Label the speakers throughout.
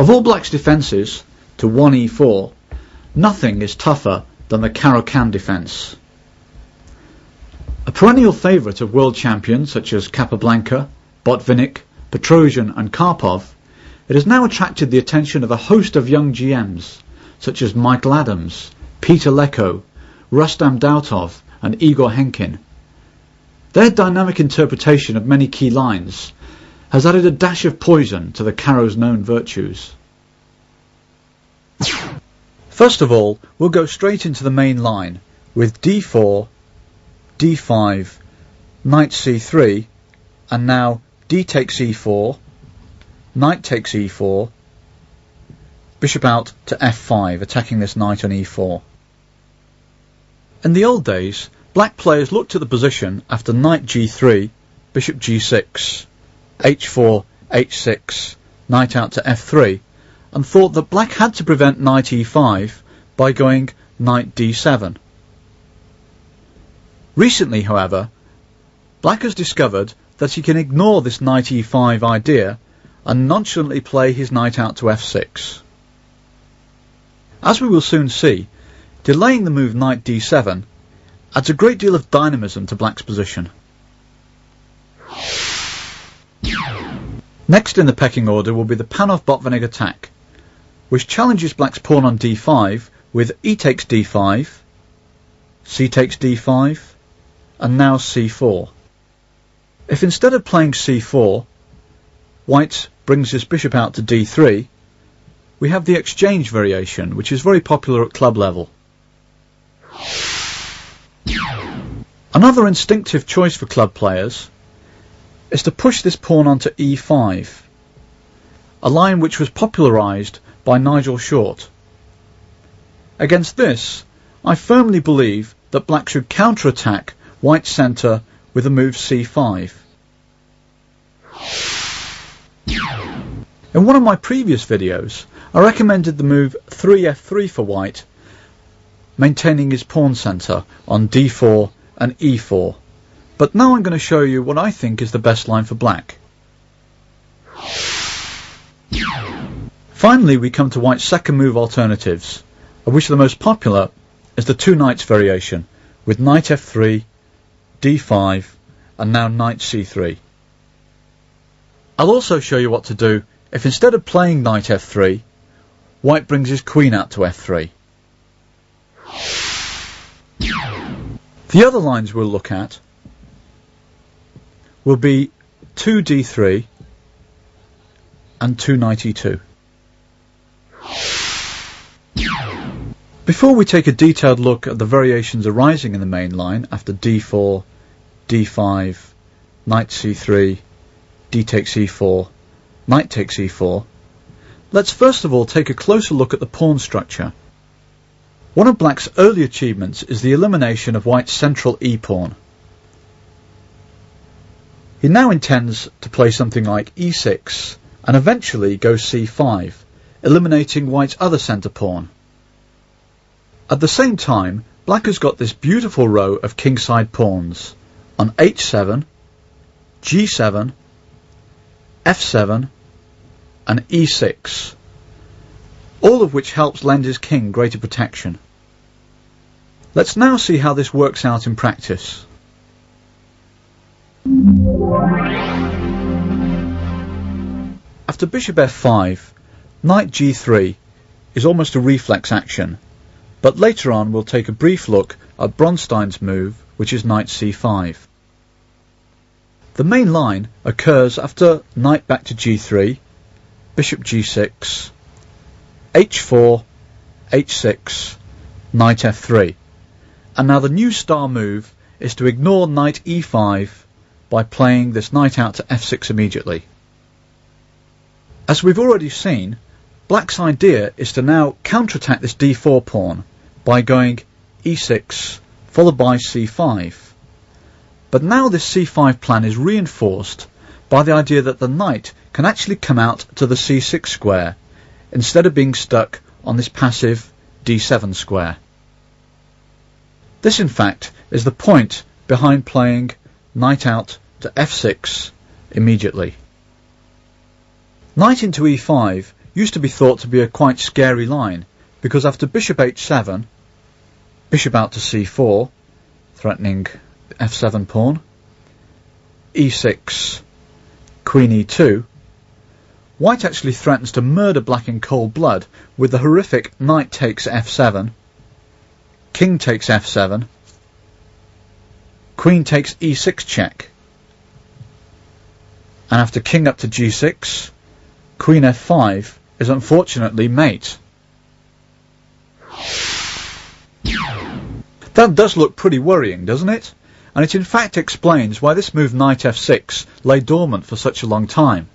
Speaker 1: Of all black's defences to 1e4, nothing is tougher than the Caro Kann defence. A perennial favourite of world champions such as Capablanca, Botvinnik, Petrosian and Karpov, it has now attracted the attention of a host of young GMs such as Michael Adams, Peter Lecko, Rustam Dautov and Igor Henkin. Their dynamic interpretation of many key lines has added a dash of poison to the Caro's known virtues. First of all, we'll go straight into the main line with d4, d5, knight c3, and now d takes e4, knight takes e4, bishop out to f5, attacking this knight on e4. In the old days, black players looked at the position after knight g3, bishop g6, h4, h6, knight out to f3, and thought that black had to prevent knight e5 by going knight d7. Recently, however, black has discovered that he can ignore this knight e5 idea and nonchalantly play his knight out to f6. As we will soon see, delaying the move knight d7 adds a great deal of dynamism to black's position. Next in the pecking order will be the Panov-Botvinnik attack, which challenges black's pawn on d5 with e takes d5, c takes d5, and now c4. If instead of playing c4, white brings his bishop out to d3, we have the exchange variation, which is very popular at club level. Another instinctive choice for club players is to push this pawn onto e5, a line which was popularised by Nigel Short. Against this, I firmly believe that black should counter-attack white's centre with the move c5. In one of my previous videos, I recommended the move 3f3 for white, maintaining his pawn centre on d4 and e4. But now I'm going to show you what I think is the best line for black. Finally, we come to white's second move alternatives, of which the most popular is the two knights variation, with knight f3, d5, and now knight c3. I'll also show you what to do if instead of playing knight f3, white brings his queen out to f3. The other lines we'll look at will be 2 d3 and 2 knight e2. Before we take a detailed look at the variations arising in the main line after d4, d5, knight c3, d takes e4, knight takes e4, let's first of all take a closer look at the pawn structure. One of black's early achievements is the elimination of white's central e-pawn. He now intends to play something like e6 and eventually go c5, eliminating white's other centre pawn. At the same time, black has got this beautiful row of kingside pawns on h7, g7, f7 and e6, all of which helps lend his king greater protection. Let's now see how this works out in practice. After bishop f5, knight g3 is almost a reflex action, but later on we'll take a brief look at Bronstein's move, which is knight c5. The main line occurs after knight back to g3, bishop g6, h4, h6, knight f3, and now the new star move is to ignore knight e5 by playing this knight out to f6 immediately. As we've already seen, black's idea is to now counterattack this d4 pawn by going e6 followed by c5. But now this c5 plan is reinforced by the idea that the knight can actually come out to the c6 square instead of being stuck on this passive d7 square. This in fact is the point behind playing knight out to f6 immediately. Knight into e5 used to be thought to be a quite scary line, because after bishop h7, bishop out to c4, threatening the f7 pawn, e6, queen e2, white actually threatens to murder black in cold blood with the horrific knight takes f7, king takes f7, queen takes e6 check, and after king up to g6, queen f5 is unfortunately mate. That does look pretty worrying, doesn't it? And it in fact explains why this move knight f6 lay dormant for such a long time.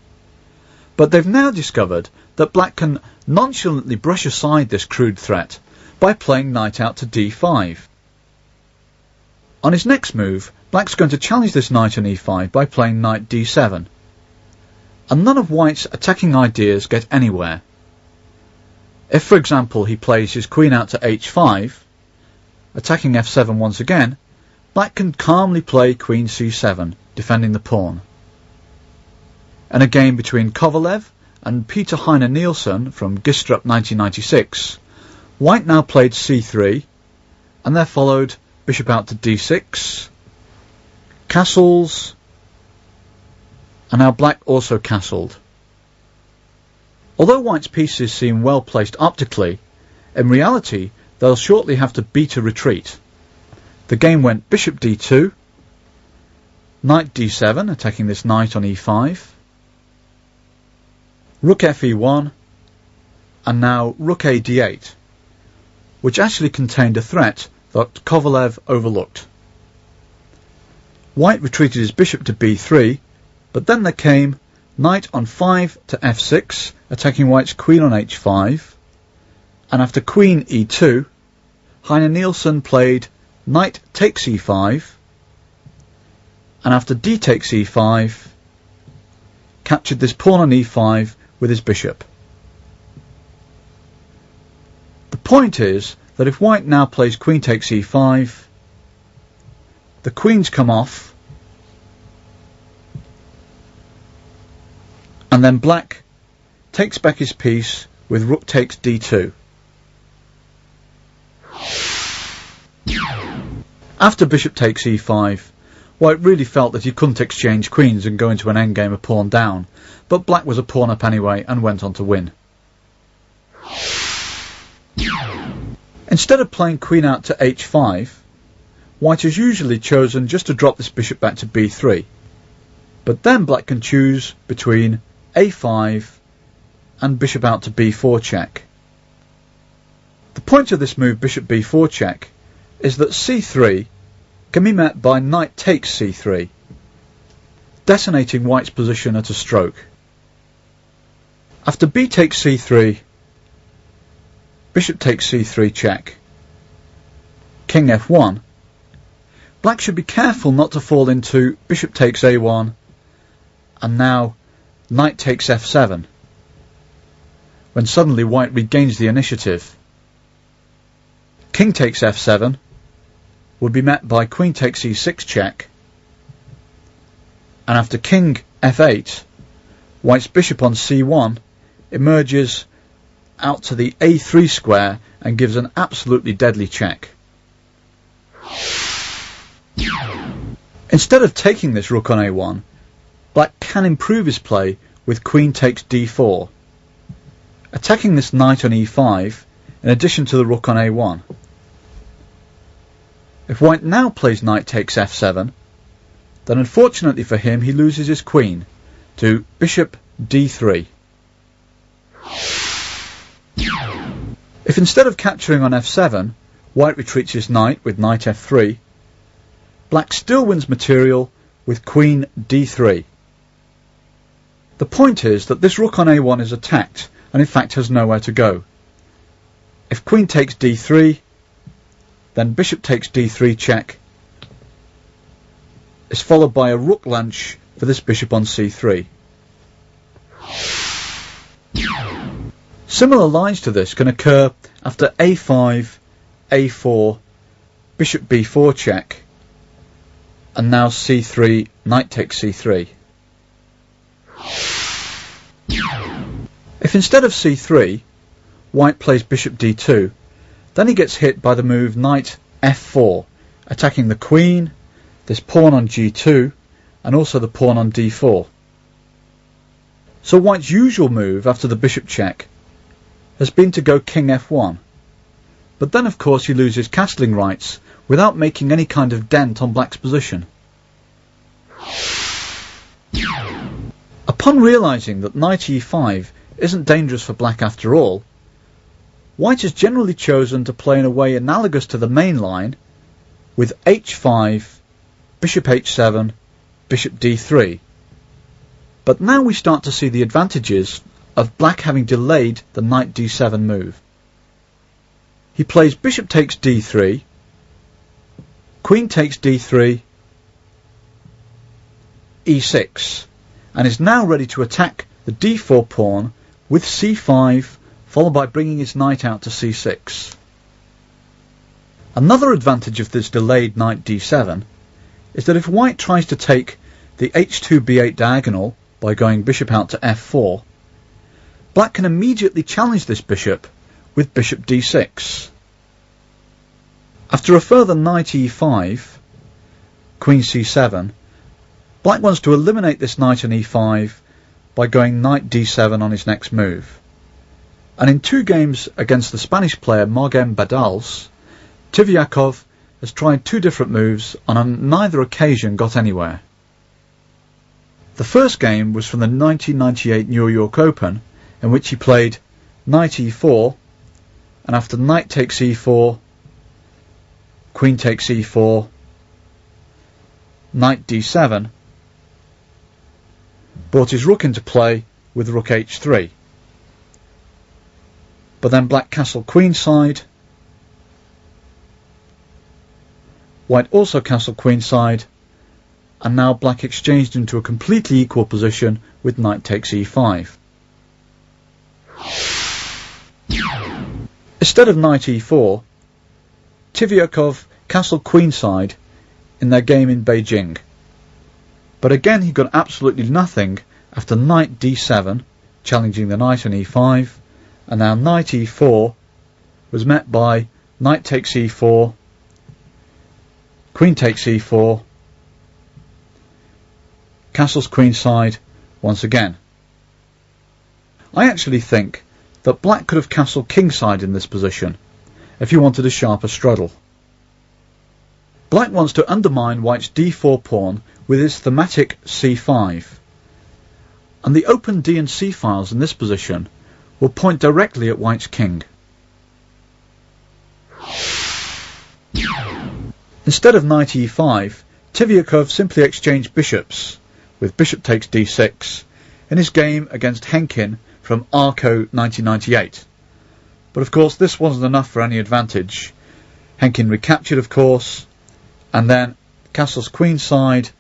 Speaker 1: But they've now discovered that black can nonchalantly brush aside this crude threat by playing knight out to d5. On his next move, black's going to challenge this knight on e5 by playing knight d7. And none of white's attacking ideas get anywhere. If, for example, he plays his queen out to h5, attacking f7 once again, black can calmly play queen c7, defending the pawn. In a game between Kovalev and Peter Heine Nielsen from Gistrup 1996, white now played c3, and there followed bishop out to d6, castles, and now black also castled. Although white's pieces seem well placed optically, in reality they'll shortly have to beat a retreat. The game went bishop d2, knight d7, attacking this knight on e5, rook fe1, and now rook a d8, which actually contained a threat that Kovalev overlooked. White retreated his bishop to b3, but then there came knight on 5 to f6, attacking white's queen on h5, and after queen e2, Heine Nielsen played knight takes e5, and after d takes e5, captured this pawn on e5 with his bishop. The point is that if white now plays queen takes e5, the queens come off, and then black takes back his piece with rook takes d2. After bishop takes e5, white really felt that he couldn't exchange queens and go into an endgame a pawn down, but black was a pawn up anyway and went on to win. Instead of playing queen out to h5, white has usually chosen just to drop this bishop back to b3, but then black can choose between a5 and bishop out to b4 check. The point of this move, bishop b4 check, is that c3 can be met by knight takes c3, detonating white's position at a stroke. After b takes c3, bishop takes c3 check, king f1, black should be careful not to fall into bishop takes a1, and now knight takes f7, when suddenly white regains the initiative. King takes f7 would be met by queen takes e6 check, and after king f8, white's bishop on c1 emerges out to the a3 square and gives an absolutely deadly check. Instead of taking this rook on a1, black can improve his play with queen takes d4, attacking this knight on e5 in addition to the rook on a1. If white now plays knight takes f7, then unfortunately for him he loses his queen to bishop d3. If instead of capturing on f7, white retreats his knight with knight f3, black still wins material with queen d3. The point is that this rook on a1 is attacked and in fact has nowhere to go. If queen takes d3, then bishop takes d3 check is followed by a rook lunch for this bishop on c3. Similar lines to this can occur after a5, a4, bishop b4 check, and now c3, knight takes c3. If instead of c3, white plays bishop d2, then he gets hit by the move knight f4, attacking the queen, this pawn on g2, and also the pawn on d4. So white's usual move after the bishop check has been to go king f1, but then of course he loses castling rights without making any kind of dent on black's position. Upon realising that knight e5 isn't dangerous for black after all, white has generally chosen to play in a way analogous to the main line with h5, bishop h7, bishop d3. But now we start to see the advantages of black having delayed the knight d7 move. He plays bishop takes d3, queen takes d3, e6, and is now ready to attack the d4 pawn with c5, followed by bringing his knight out to c6. Another advantage of this delayed knight d7 is that if white tries to take the h2 b8 diagonal by going bishop out to f4, black can immediately challenge this bishop with bishop d6. After a further knight e5, queen c7, black wants to eliminate this knight on e5 by going knight d7 on his next move. And in 2 games against the Spanish player Margen Badals, Tivyakov has tried 2 different moves and on neither occasion got anywhere. The first game was from the 1998 New York Open, in which he played knight e4, and after knight takes e4, queen takes e4, knight d7, brought his rook into play with rook h3. But then black castled queenside, white also castled queenside, and now black exchanged into a completely equal position with knight takes e5. Instead of knight e4, Tivyakov castled queenside in their game in Beijing. But again he got absolutely nothing after knight d7, challenging the knight on e5, and now knight e4 was met by knight takes e4, queen takes e4, castles queenside once again. I actually think that black could have castled kingside in this position if he wanted a sharper straddle. Black wants to undermine white's d4 pawn with his thematic c5, and the open d and c files in this position will point directly at white's king. Instead of knight e5, Tivyakov simply exchanged bishops with bishop takes d6 in his game against Henkin from Arco 1998. But of course this wasn't enough for any advantage. Henkin recaptured, of course, and then castles queenside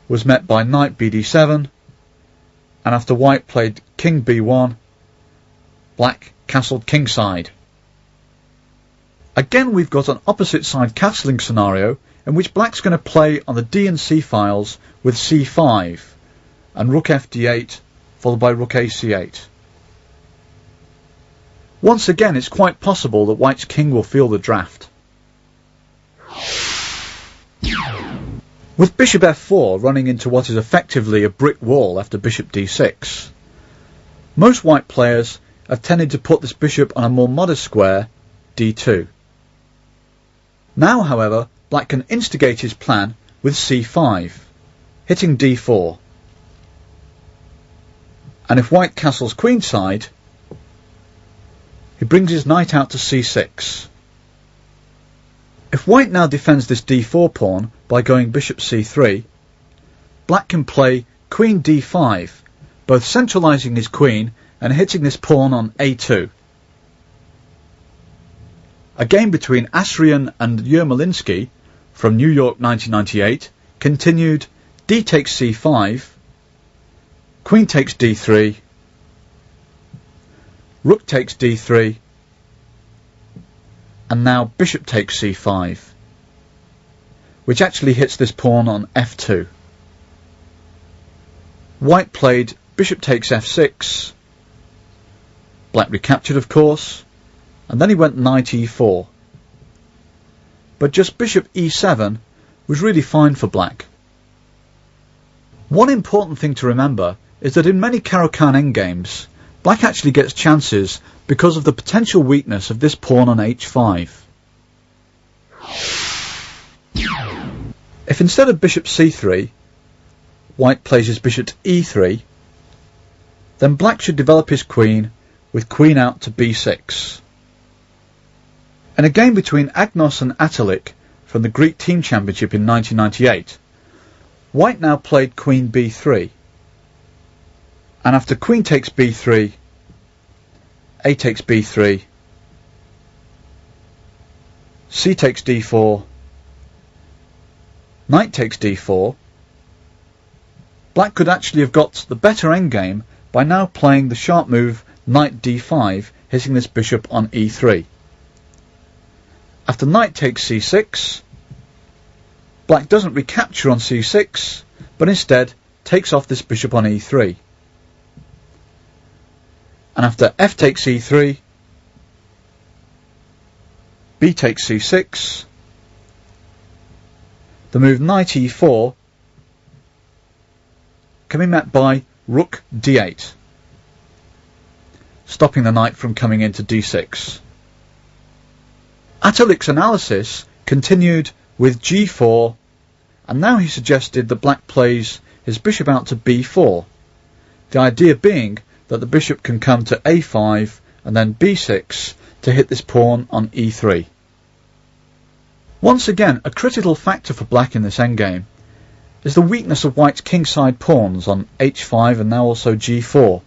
Speaker 1: was met by knight bd7, and after white played king b1, black castled kingside. Again we've got an opposite side castling scenario in which black's going to play on the d and c files with c5 and rook fd8 followed by rook ac8. Once again it's quite possible that white's king will feel the draft. With bishop f4 running into what is effectively a brick wall after bishop d6, most white players have tended to put this bishop on a more modest square, d2. Now, however, black can instigate his plan with c5, hitting d4. And if white castles queenside, he brings his knight out to c6. If white now defends this d4 pawn by going bishop c3, black can play queen d5, both centralising his queen and hitting this pawn on a2. A game between Asrian and Yermolinsky from New York 1998 continued d takes c5, queen takes d3, rook takes d3, and now bishop takes c5, which actually hits this pawn on f2. White played bishop takes f6, Black recaptured, of course, and then he went knight e4. But just bishop e7 was really fine for black. One important thing to remember is that in many Caro Kann endgames, black actually gets chances because of the potential weakness of this pawn on h5. If instead of bishop c3, white plays his bishop to e3, then black should develop his queen with queen out to b6. In a game between Agnos and Atalik from the Greek Team Championship in 1998, white now played queen b3, and after queen takes b3, a takes b3, c takes d4, knight takes d4, black could actually have got the better endgame by now playing the sharp move knight d5, hitting this bishop on e3. After knight takes c6, black doesn't recapture on c6, but instead takes off this bishop on e3. And after f takes e3, b takes c6, the move knight e4 can be met by rook d8, stopping the knight from coming into d6. Atalik's analysis continued with g4, and now he suggested that black plays his bishop out to b4, the idea being that the bishop can come to a5 and then b6 to hit this pawn on e3. Once again, a critical factor for black in this endgame is the weakness of white's kingside pawns on h5 and now also g4.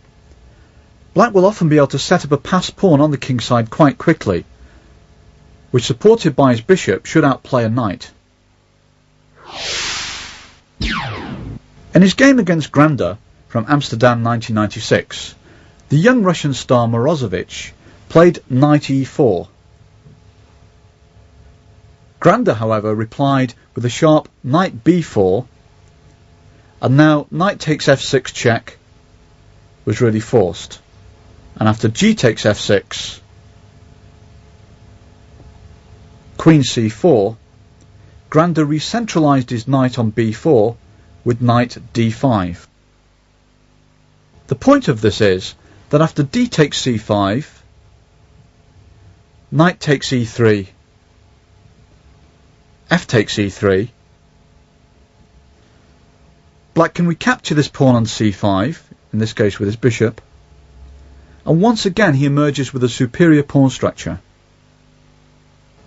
Speaker 1: Black will often be able to set up a passed pawn on the kingside quite quickly, which, supported by his bishop, should outplay a knight. In his game against Granda from Amsterdam 1996, the young Russian star Morozovich played knight e4. Granda, however, replied with a sharp knight b4, and now knight takes f6 check was really forced. And after g takes f6, queen c4, Granda re-centralised his knight on b4 with knight d5. The point of this is that after d takes c5, knight takes e3, f takes e3, black can recapture this pawn on c5, in this case with his bishop, and once again he emerges with a superior pawn structure.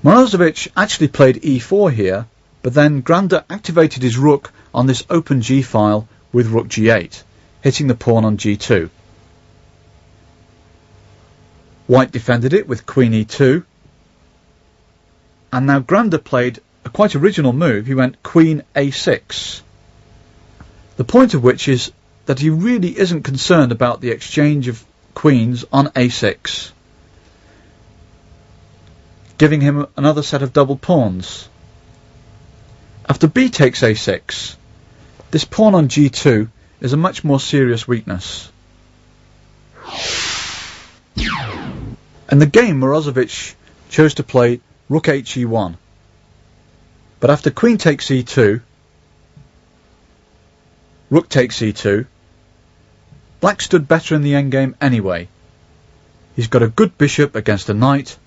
Speaker 1: Morozovich actually played e4 here, but then Granda activated his rook on this open g file with rook g8, hitting the pawn on g2. White defended it with queen e2, and now Granda played a quite original move. He went queen a6. The point of which is that he really isn't concerned about the exchange of queens on a6, giving him another set of double pawns. After b takes a6, this pawn on g2 is a much more serious weakness. In the game, Morozovich chose to play rook he1, but after queen takes e2, rook takes e2, black stood better in the endgame anyway. He's got a good bishop against a knight,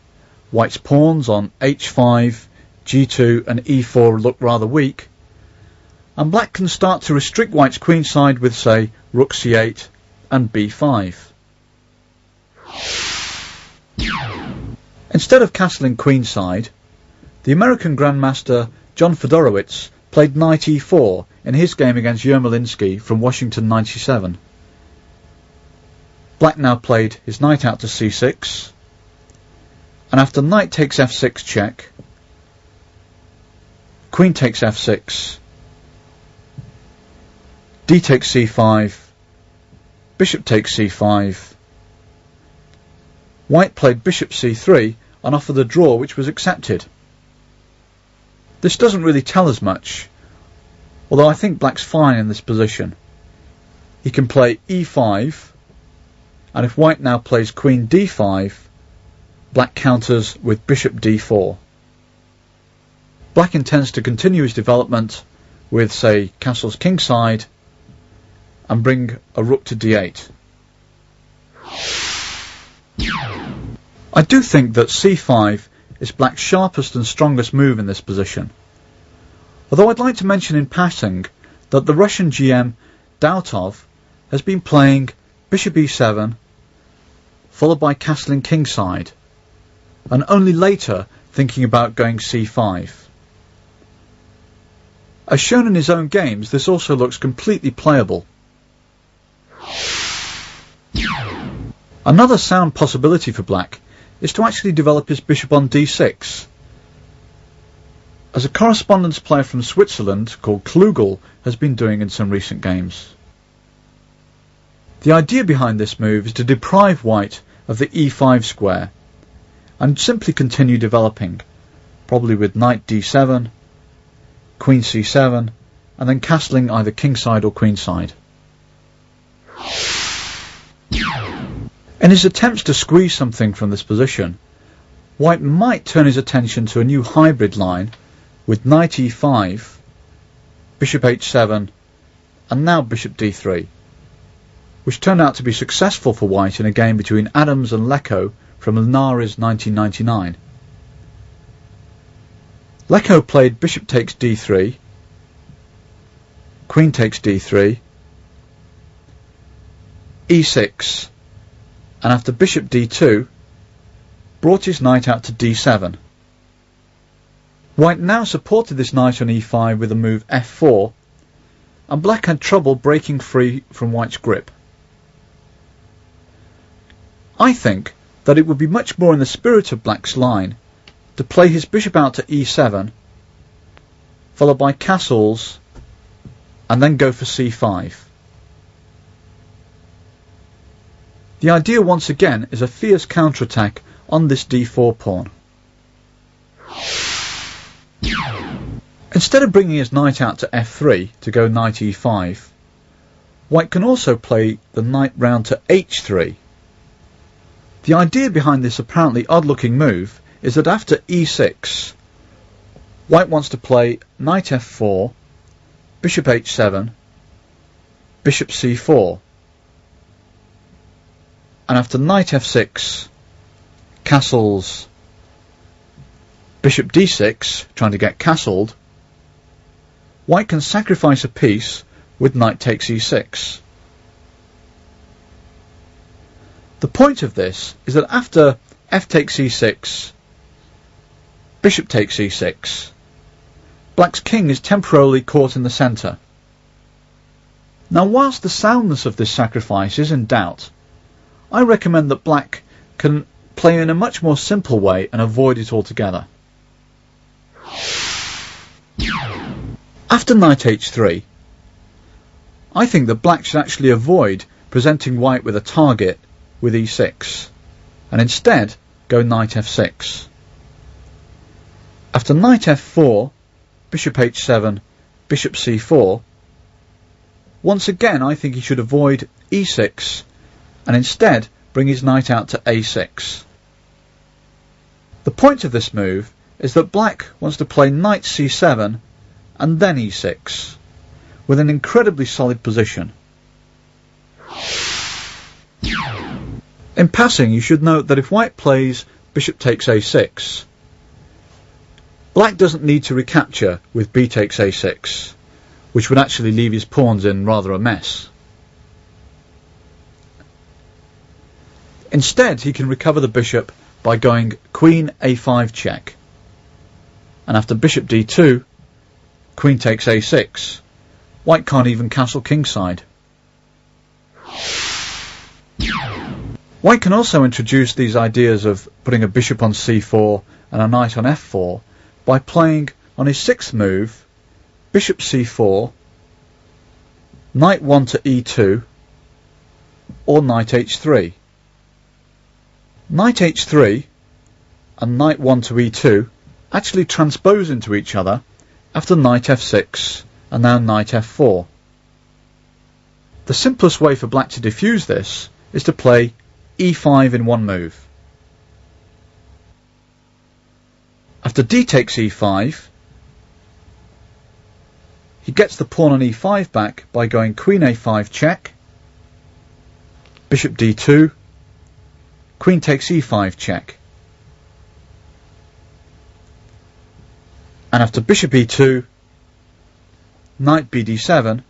Speaker 1: white's pawns on h5, g2 and e4 look rather weak, and black can start to restrict white's queenside with, say, rook c8 and b5. Instead of castling queenside, the American Grandmaster John Fedorowicz played knight e4 in his game against Yermolinsky from Washington 97. Black now played his knight out to c6, and after knight takes f6 check, queen takes f6, d takes c5, bishop takes c5, white played bishop c3 and offered a draw which was accepted. This doesn't really tell us much, although I think black's fine in this position. He can play e5 and if white now plays queen d5, black counters with bishop d4. Black intends to continue his development with, say, castles kingside and bring a rook to d8. I do think that c5 is black's sharpest and strongest move in this position, although I'd like to mention in passing that the Russian GM Dautov has been playing bishop e7 followed by castling kingside, and only later thinking about going c5. As shown in his own games, this also looks completely playable. Another sound possibility for black is to actually develop his bishop on d6. As a correspondence player from Switzerland called Klugel has been doing in some recent games. The idea behind this move is to deprive white of the e5 square and simply continue developing, probably with knight d7, queen c7, and then castling either kingside or queenside. In his attempts to squeeze something from this position, white might turn his attention to a new hybrid line with knight e5, bishop h7, and now bishop d3, which turned out to be successful for white in a game between Adams and Lecco from Linares 1999. Lecco played bishop takes d3, queen takes d3, e6, and after bishop d2, brought his knight out to d7. White now supported this knight on e5 with the move f4, and black had trouble breaking free from white's grip. I think that it would be much more in the spirit of black's line to play his bishop out to e7, followed by castles, and then go for c5. The idea once again is a fierce counterattack on this d4 pawn. Instead of bringing his knight out to f3 to go knight e5, white can also play the knight round to h3. The idea behind this apparently odd-looking move is that after e6, white wants to play knight f4, bishop h7, bishop c4, and after knight f6, castles, bishop d6, trying to get castled, white can sacrifice a piece with knight takes e6. The point of this is that after f takes e6, bishop takes e6, black's king is temporarily caught in the centre. Now, whilst the soundness of this sacrifice is in doubt, I recommend that black can play in a much more simple way and avoid it altogether. After knight h3, I think that black should actually avoid presenting white with a target with e6, and instead go knight f6. After knight f4, bishop h7, bishop c4, once again I think he should avoid e6 and instead bring his knight out to a6. The point of this move is that black wants to play knight c7 and then e6, with an incredibly solid position. In passing, you should note that if white plays bishop takes a6, black doesn't need to recapture with b takes a6, which would actually leave his pawns in rather a mess. Instead, he can recover the bishop by going queen a5 check, and after bishop d2, queen takes a6, white can't even castle kingside. White can also introduce these ideas of putting a bishop on c4 and a knight on f4 by playing on his sixth move bishop c4, knight 1 to e2, or knight h3. Knight h3 and knight 1 to e2 actually transpose into each other after knight f6 and now knight f4. The simplest way for black to defuse this is to play e5 in one move. After d takes e5, he gets the pawn on e5 back by going queen a5 check, bishop d2, queen takes e5 check. And after bishop e2, knight bd7,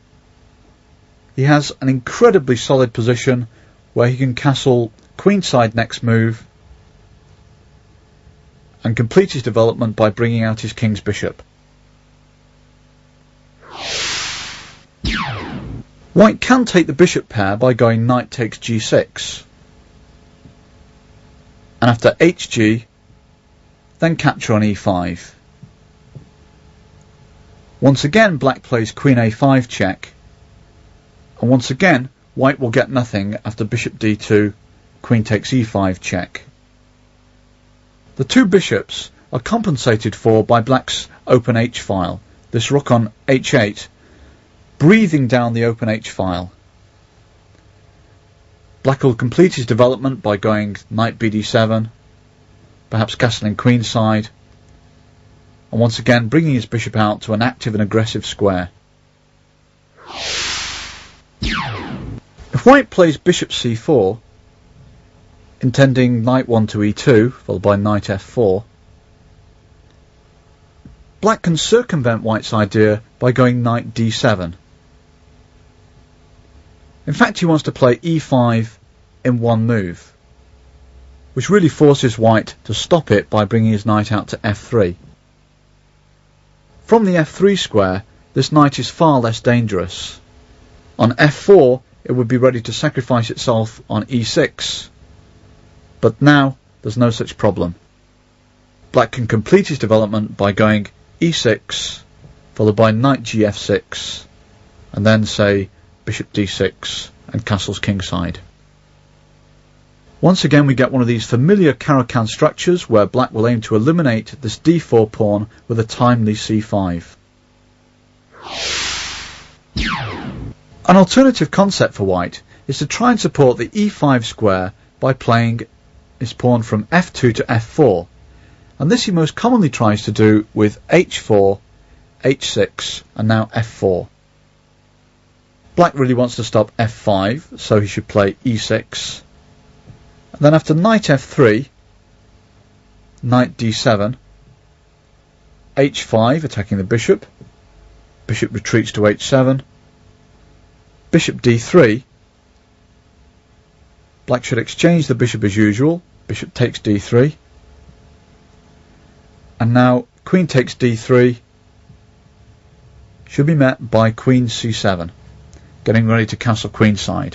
Speaker 1: he has an incredibly solid position where he can castle queenside next move and complete his development by bringing out his king's bishop. White can take the bishop pair by going knight takes g6, and after hg, then capture on e5. Once again black plays queen a5 check, and once again white will get nothing after bishop d2, queen takes e5 check. The two bishops are compensated for by black's open h file, this rook on h8, breathing down the open h file. Black will complete his development by going knight bd7, perhaps castling queenside, and once again bringing his bishop out to an active and aggressive square. If white plays bishop c4, intending knight 1 to e2, followed by knight f4, black can circumvent white's idea by going knight d7. In fact, he wants to play e5 in one move, which really forces white to stop it by bringing his knight out to f3. From the f3 square, this knight is far less dangerous. On f4, it would be ready to sacrifice itself on e6, but now there's no such problem. Black can complete his development by going e6, followed by knight gf6, and then say bishop d6 and castles kingside. Once again we get one of these familiar Caro Kann structures where black will aim to eliminate this d4 pawn with a timely c5. An alternative concept for white is to try and support the e5 square by playing his pawn from f2 to f4, and this he most commonly tries to do with h4, h6 and now f4. Black really wants to stop f5, so he should play e6, and then after knight f3, knight d7, h5 attacking the bishop, bishop retreats to h7, bishop d3, black should exchange the bishop as usual, bishop takes d3, and now queen takes d3 should be met by queen c7, getting ready to castle queenside.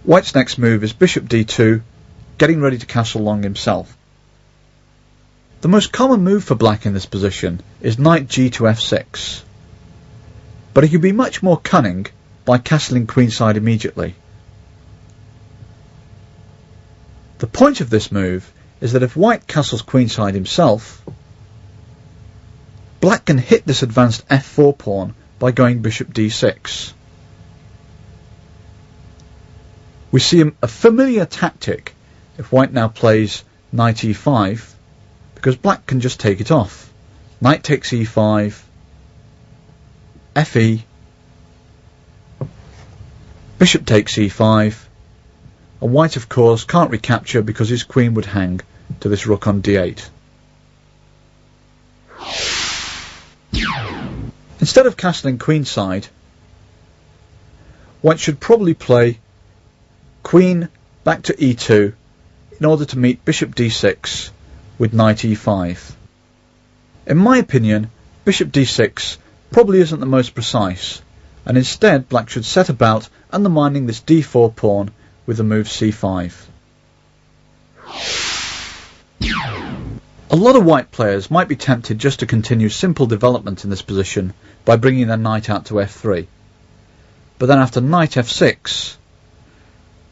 Speaker 1: White's next move is bishop d2, getting ready to castle long himself. The most common move for black in this position is knight g to f6, but he can be much more cunning by castling queenside immediately. The point of this move is that if white castles queenside himself, black can hit this advanced f4 pawn by going bishop d6. We see a familiar tactic if white now plays knight e5, because black can just take it off. Knight takes e5, fe, bishop takes e5, and white of course can't recapture because his queen would hang to this rook on d8. Instead of castling queenside, white should probably play queen back to e2 in order to meet bishop d6 with knight e5. In my opinion, bishop d6 probably isn't the most precise, and instead black should set about undermining this d4 pawn with the move c5. A lot of white players might be tempted just to continue simple development in this position by bringing their knight out to f3, but then after knight f6,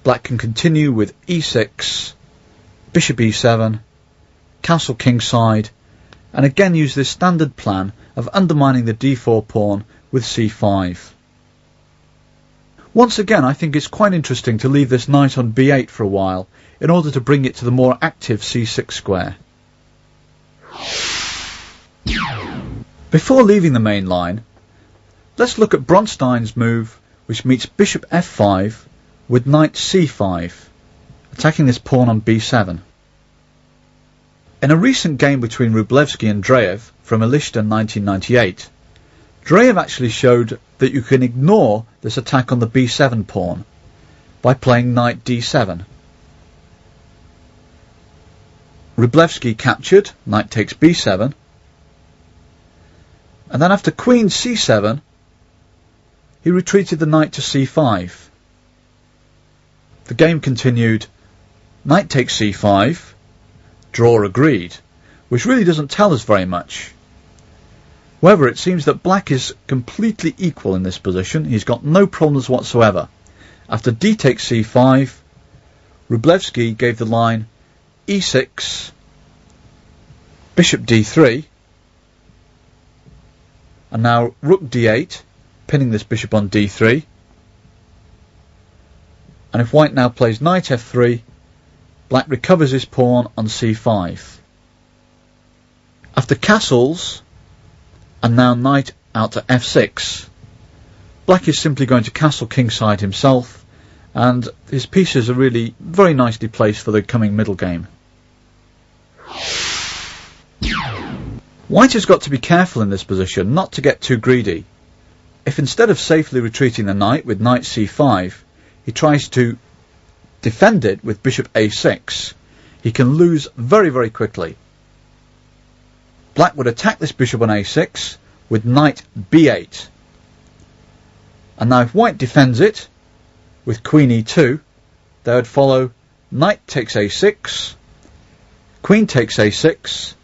Speaker 1: black can continue with e6, bishop e7, castle kingside, and again use this standard plan of undermining the d4 pawn with c5. Once again, I think it's quite interesting to leave this knight on b8 for a while in order to bring it to the more active c6 square. Before leaving the main line, let's look at Bronstein's move, which meets bishop f5 with knight c5, attacking this pawn on b7. In a recent game between Wróblewski and Dreyev from Elishta 1998, Dreyev actually showed that you can ignore this attack on the b7 pawn by playing knight d7. Wróblewski captured, knight takes b7, and then after queen c7, he retreated the knight to c5. The game continued, knight takes c5, draw agreed, which really doesn't tell us very much. However, it seems that black is completely equal in this position. He's got no problems whatsoever. After d takes c5, Wróblewski gave the line e6, bishop d3, and now rook d8, pinning this bishop on d3. And if white now plays knight f3, black recovers his pawn on c5. After castles, and now knight out to f6, black is simply going to castle kingside himself, and his pieces are really very nicely placed for the coming middle game. White has got to be careful in this position not to get too greedy. If instead of safely retreating the knight with knight c5, he tries to defend it with bishop a6, he can lose very, very quickly. Black would attack this bishop on a6 with knight b8. And now if white defends it with queen e2, there would follow knight takes a6, queen takes a6,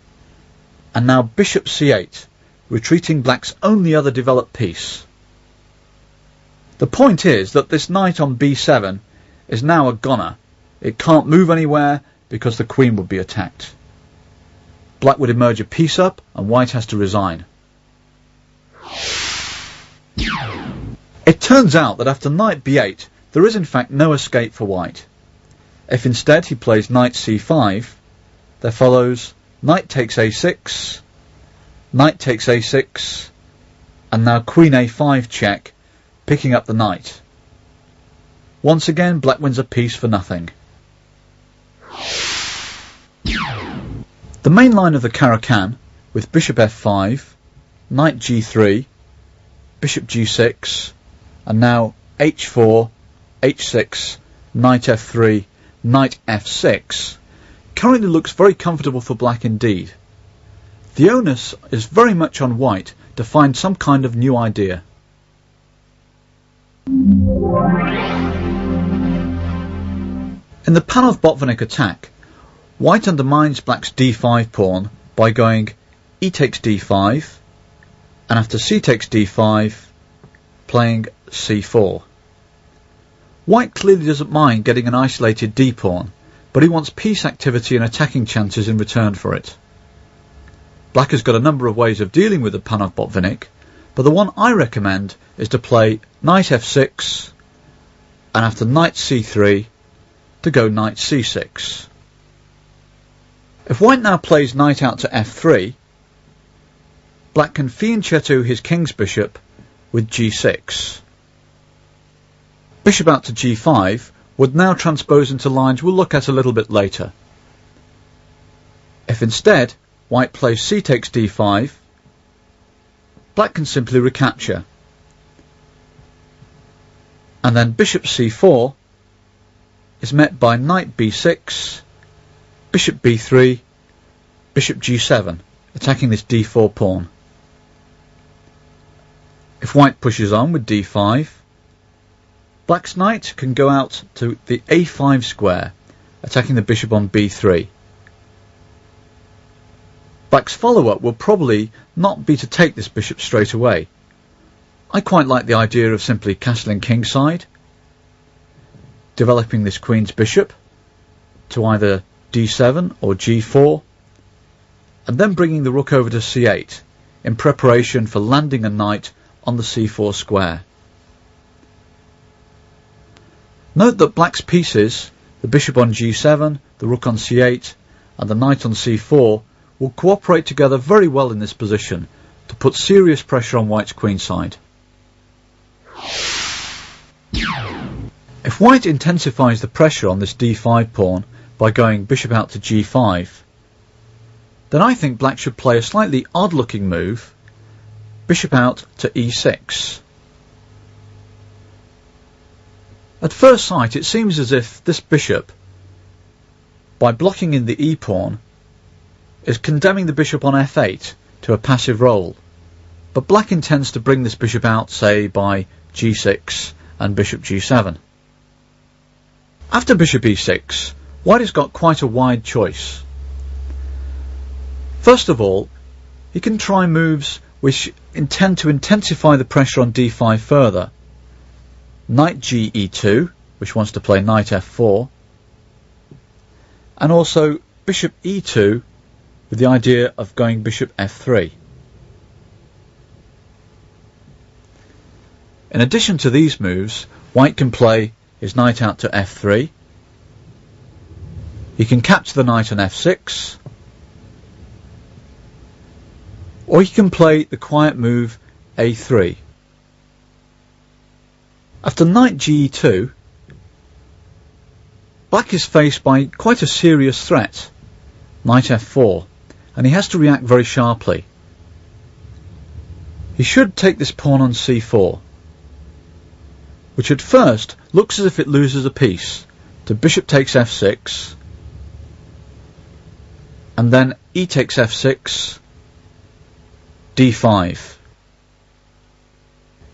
Speaker 1: and now bishop c8, retreating black's only other developed piece. The point is that this knight on b7 is now a goner. It can't move anywhere because the queen would be attacked. Black would emerge a piece up and white has to resign. It turns out that after knight b8 there is in fact no escape for white. If instead he plays knight c5, there follows knight takes a6, knight takes a6, and now queen a5 check, picking up the knight. Once again, black wins a piece for nothing. The main line of the Caro Kann, with bishop f5, knight g3, bishop g6, and now h4, h6, knight f3, knight f6, currently looks very comfortable for black indeed. The onus is very much on white to find some kind of new idea. In the Panov-Botvinnik attack, white undermines black's d5 pawn by going e takes d5, and after c takes d5, playing c4. White clearly doesn't mind getting an isolated d-pawn, but he wants piece activity and attacking chances in return for it. Black has got a number of ways of dealing with the Panov-Botvinnik, but the one I recommend is to play knight f6, and after knight c3, to go knight c6. If white now plays knight out to f3, black can fianchetto his king's bishop with g6. Bishop out to g5 would now transpose into lines we'll look at a little bit later. If instead white plays c takes d5, black can simply recapture. And then bishop c4 is met by knight b6, bishop b3, bishop g7, attacking this d4 pawn. If white pushes on with d5, black's knight can go out to the a5 square, attacking the bishop on b3. Black's follow-up will probably not be to take this bishop straight away. I quite like the idea of simply castling kingside, developing this queen's bishop to either d7 or g4, and then bringing the rook over to c8 in preparation for landing a knight on the c4 square. Note that black's pieces, the bishop on g7, the rook on c8 and the knight on c4, will cooperate together very well in this position to put serious pressure on white's queenside. If white intensifies the pressure on this d5 pawn by going bishop out to g5, then I think black should play a slightly odd looking move, bishop out to e6. At first sight it seems as if this bishop, by blocking in the e-pawn, is condemning the bishop on f8 to a passive role, but black intends to bring this bishop out, say, by g6 and bishop g7. After bishop e6, white has got quite a wide choice. First of all, he can try moves which intend to intensify the pressure on d5 further. Knight ge2, which wants to play knight f4, and also bishop e2 with the idea of going bishop f3. In addition to these moves, white can play his knight out to f3. He can capture the knight on f6, or he can play the quiet move a3. After knight ge2, black is faced by quite a serious threat, knight f4, and he has to react very sharply. He should take this pawn on c4, which at first looks as if it loses a piece, to bishop takes f6, and then e takes f6, d5.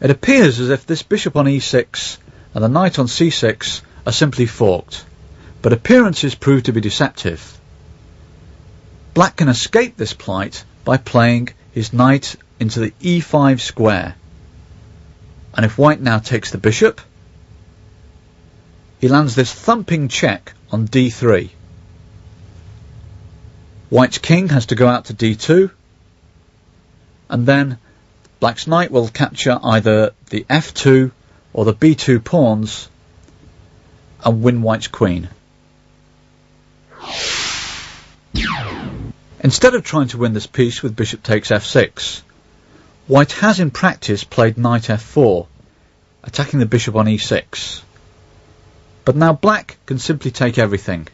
Speaker 1: It appears as if this bishop on e6 and the knight on c6 are simply forked, but appearances prove to be deceptive. Black can escape this plight by playing his knight into the e5 square, and if white now takes the bishop, he lands this thumping check on d3. White's king has to go out to d2, and then black's knight will capture either the f2 or the b2 pawns and win white's queen. Instead of trying to win this piece with bishop takes f6, white has in practice played knight f4, attacking the bishop on e6. But now black can simply take everything.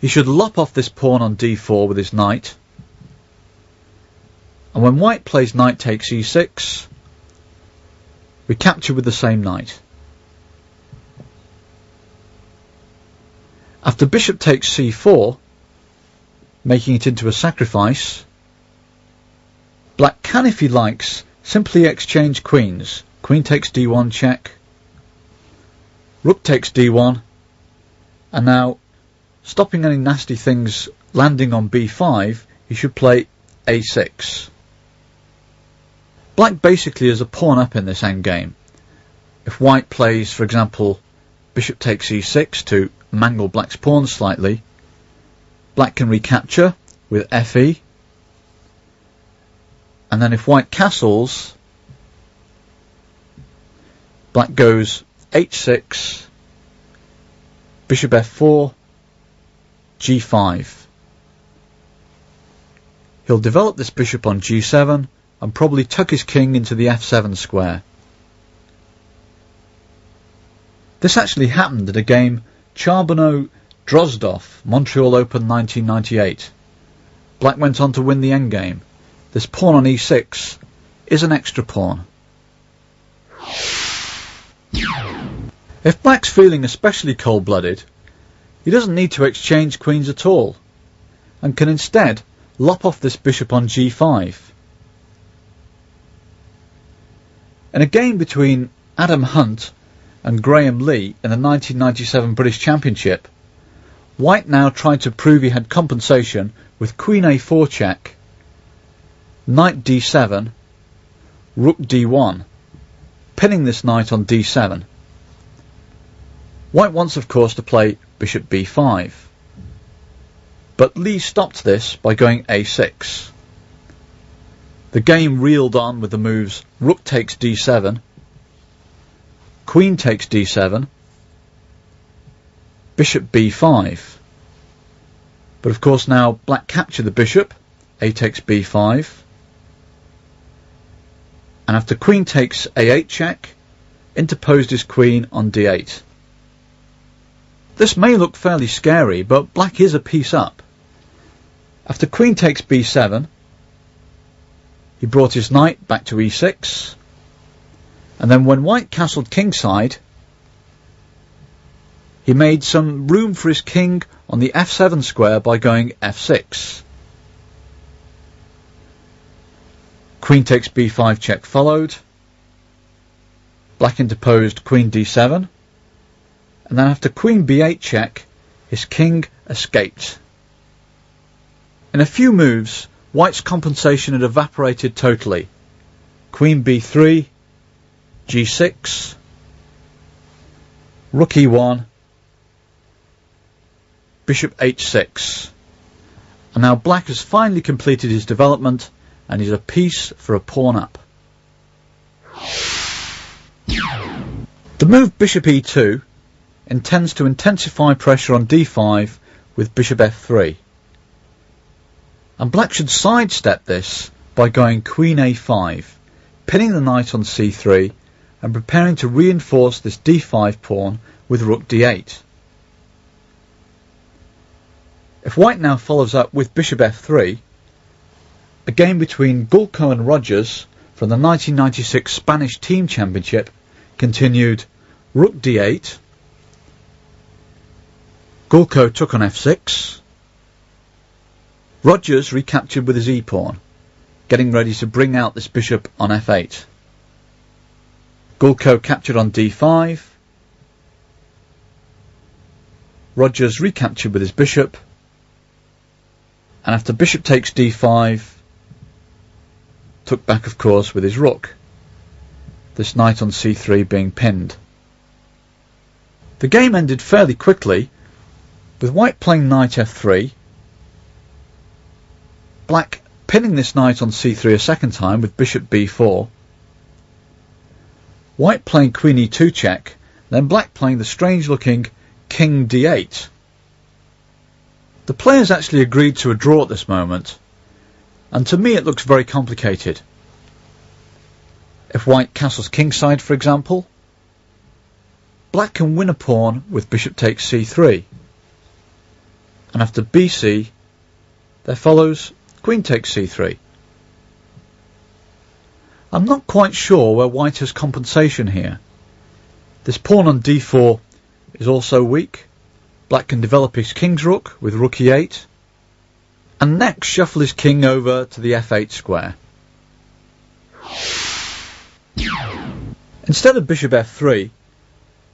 Speaker 1: He should lop off this pawn on d4 with his knight, and when white plays knight takes e6, recapture with the same knight. After bishop takes c4, making it into a sacrifice, black can, if he likes, simply exchange queens. Queen takes d1 check, rook takes d1, and now, stopping any nasty things landing on b5, he should play a6. Black basically is a pawn up in this endgame. If white plays, for example, bishop takes e6 to mangle black's pawn slightly, black can recapture with fe, and then if white castles, black goes h6, bishop f4, g5. He'll develop this bishop on g7 and probably tuck his king into the f7 square. This actually happened at a game Charbonneau-Drozdov, Montreal Open 1998. Black went on to win the endgame. This pawn on e6 is an extra pawn. If black's feeling especially cold-blooded, he doesn't need to exchange queens at all, and can instead lop off this bishop on g5. In a game between Adam Hunt and Graham Lee in the 1997 British Championship, white now tried to prove he had compensation with queen a4 check, knight d7, rook d1, pinning this knight on d7. White wants, of course, to play bishop b5, but Lee stopped this by going a6. The game reeled on with the moves rook takes d7, queen takes d7, bishop b5. But of course now black captured the bishop, a takes b5. And after queen takes a8 check, interposed his queen on d8. This may look fairly scary, but black is a piece up. After queen takes b7, he brought his knight back to e6, and then when white castled kingside, he made some room for his king on the f7 square by going f6. Queen takes b5 check followed. Black interposed queen d7, and then after queen b8 check, his king escaped. In a few moves, white's compensation had evaporated totally. Queen b3, g6, rook e1, bishop h6. And now black has finally completed his development and is a piece for a pawn up. The move bishop e2 intends to intensify pressure on d5 with bishop f3. And black should sidestep this by going queen a5, pinning the knight on c3 and preparing to reinforce this d5 pawn with rook d8. If white now follows up with bishop f3, a game between Gulko and Rogers from the 1996 Spanish Team Championship continued. Rook d8, Gulko took on f6, Rogers recaptured with his e-pawn, getting ready to bring out this bishop on f8. Gulko captured on d5, Rogers recaptured with his bishop, and after bishop takes d5, took back of course with his rook, this knight on c3 being pinned. The game ended fairly quickly, with white playing knight f3, black pinning this knight on c3 a second time with bishop b4, white playing queen e2 check, then black playing the strange looking king d8. The players actually agreed to a draw at this moment, and to me it looks very complicated. If white castles kingside, for example, black can win a pawn with bishop takes c3, and after bc there follows queen takes c3. I'm not quite sure where white has compensation here. This pawn on d4 is also weak. Black can develop his king's rook with rook e8, and next shuffle his king over to the f8 square. Instead of bishop f3,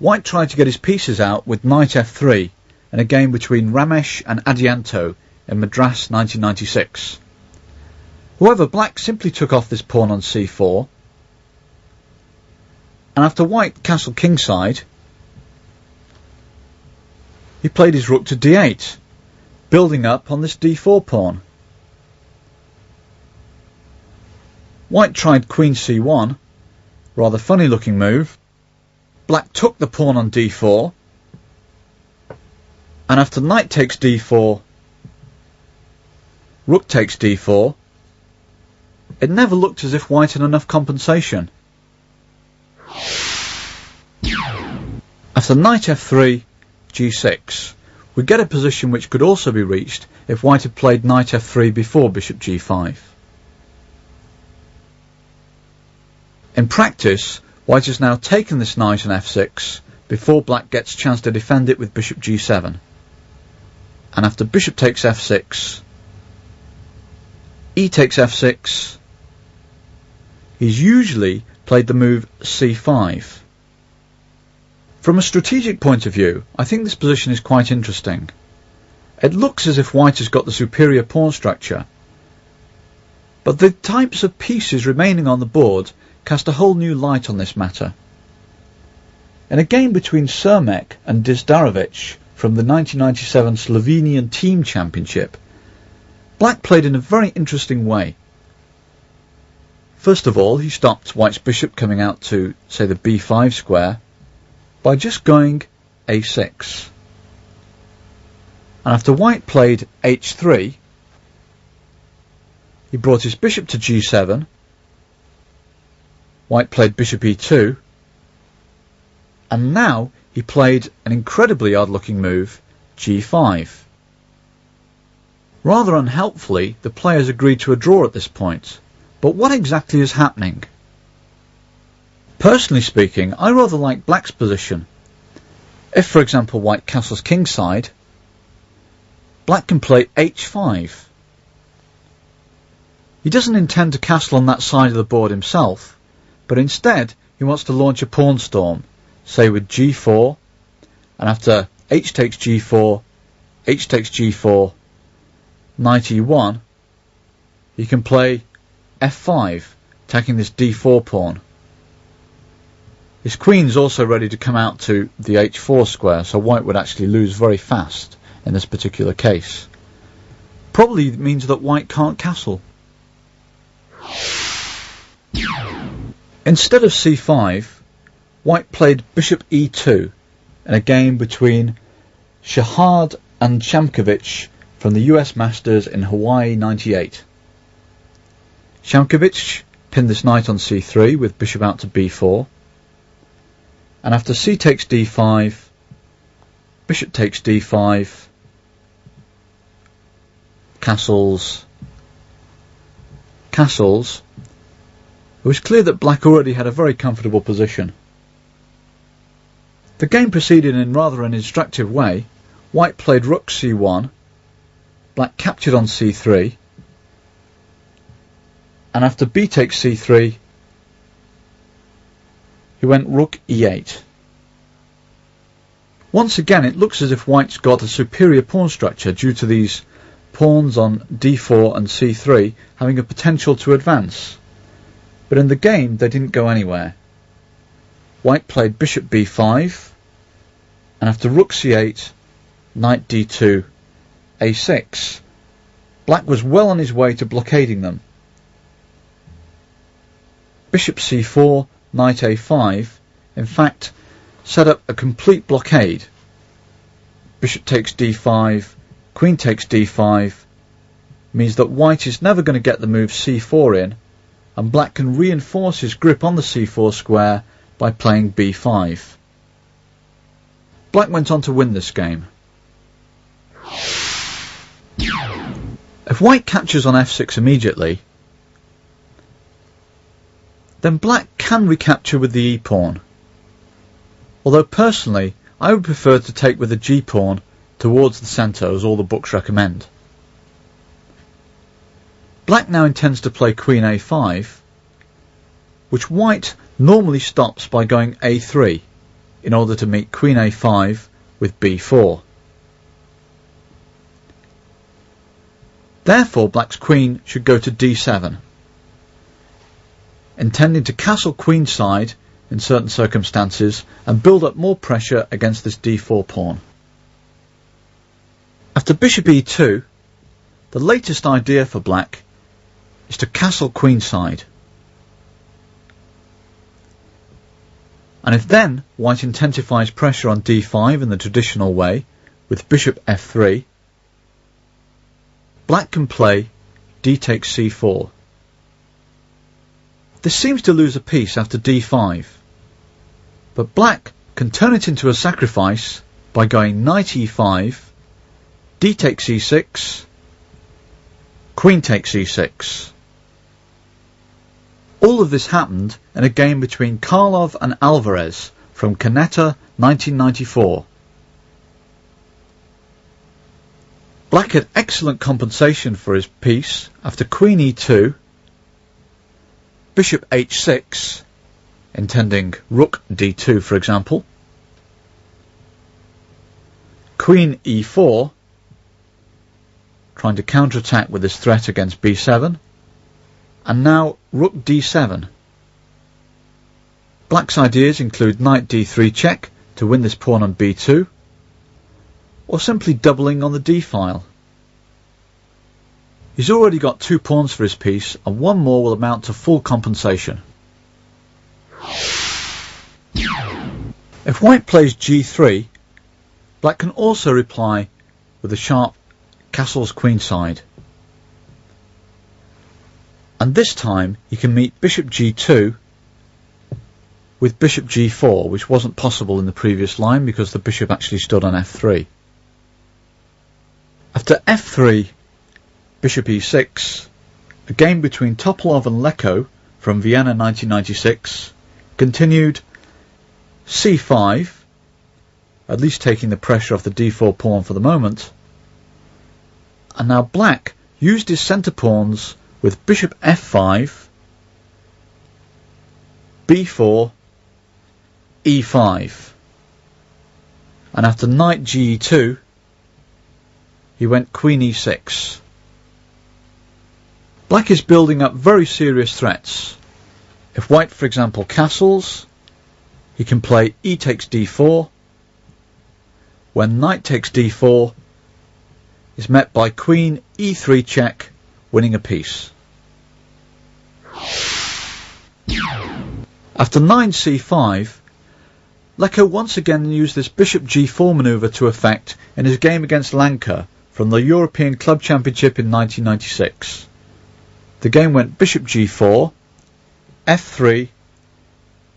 Speaker 1: white tried to get his pieces out with knight f3 in a game between Ramesh and Adianto in Madras 1996. However, black simply took off this pawn on c4, and after white castled kingside, he played his rook to d8, building up on this d4 pawn. White tried queen c1, rather funny looking move. Black took the pawn on d4, and after knight takes d4, rook takes d4, it never looked as if white had enough compensation. After knight f3, g6, we get a position which could also be reached if white had played knight f3 before bishop g5. In practice, white has now taken this knight on f6 before black gets a chance to defend it with bishop g7. And after bishop takes f6, e takes f6, he's usually played the move c5. From a strategic point of view, I think this position is quite interesting. It looks as if white has got the superior pawn structure, but the types of pieces remaining on the board cast a whole new light on this matter. In a game between Cermek and Dizdarovic from the 1997 Slovenian Team Championship, black played in a very interesting way. First of all, he stopped white's bishop coming out to, say, the b5 square, by just going a6. And after white played h3, he brought his bishop to g7, white played bishop e2, and now he played an incredibly odd-looking move, g5. Rather unhelpfully, the players agreed to a draw at this point. But what exactly is happening? Personally speaking, I rather like black's position. If, for example, white castles kingside, black can play h5. He doesn't intend to castle on that side of the board himself, but instead he wants to launch a pawn storm, say with g4, and after h takes g4, h takes g4, knight e1, he can play f5, attacking this d4 pawn. His queen's also ready to come out to the h4 square, so white would actually lose very fast in this particular case. Probably means that white can't castle. Instead of c5, white played bishop e2 in a game between Shahard and Shamkovich from the US Masters in Hawaii 98. Shamkovich pinned this knight on c3 with bishop out to b4, and after c takes d5, bishop takes d5, castles, castles, it was clear that black already had a very comfortable position. The game proceeded in rather an instructive way. White played rook c1, black captured on c3, and after b takes c3, he went rook e8. Once again, it looks as if white's got a superior pawn structure due to these pawns on d4 and c3 having a potential to advance. But in the game, they didn't go anywhere. White played bishop b5, and after rook c8, knight d2, a6, black was well on his way to blockading them. Bishop c4, knight a5, in fact, set up a complete blockade. Bishop takes d5, queen takes d5, means that white is never going to get the move c4 in, and black can reinforce his grip on the c4 square by playing b5. Black went on to win this game. If white captures on f6 immediately, then black can recapture with the e-pawn. Although personally, I would prefer to take with the g-pawn towards the centre, as all the books recommend. Black now intends to play queen a5, which white normally stops by going a3 in order to meet queen a5 with b4. Therefore, black's queen should go to d7, intending to castle queenside in certain circumstances and build up more pressure against this d4 pawn. After bishop e2, the latest idea for black is to castle queenside. And if then white intensifies pressure on d5 in the traditional way with bishop f3, black can play d takes c4. This seems to lose a piece after d5, but black can turn it into a sacrifice by going knight e5, d takes e6, queen takes e6. All of this happened in a game between Karlov and Alvarez from Canetta 1994. Black had excellent compensation for his piece after queen e2, bishop h6, intending rook d2 for example, queen e4, trying to counterattack with this threat against b7, and now rook d7. Black's ideas include knight d3 check to win this pawn on b2, or simply doubling on the d-file. He's already got 2 pawns for his piece, and one more will amount to full compensation. If white plays g3, black can also reply with a sharp castle's queenside. And this time he can meet bishop g2 with bishop g4, which wasn't possible in the previous line because the bishop actually stood on f3. After f3, bishop e6, a game between Topalov and Leko from Vienna 1996, continued c5, at least taking the pressure off the d4 pawn for the moment, and now black used his centre pawns with bishop f5, b4, e5, and after knight ge2 he went queen e6. Black is building up very serious threats. If white, for example, castles, he can play e takes d4. When knight takes d4 is met by queen e3 check, winning a piece. After 9c5, Leko once again used this bishop g4 manoeuvre to effect in his game against Lanka from the European Club Championship in 1996. The game went bishop g4, f3,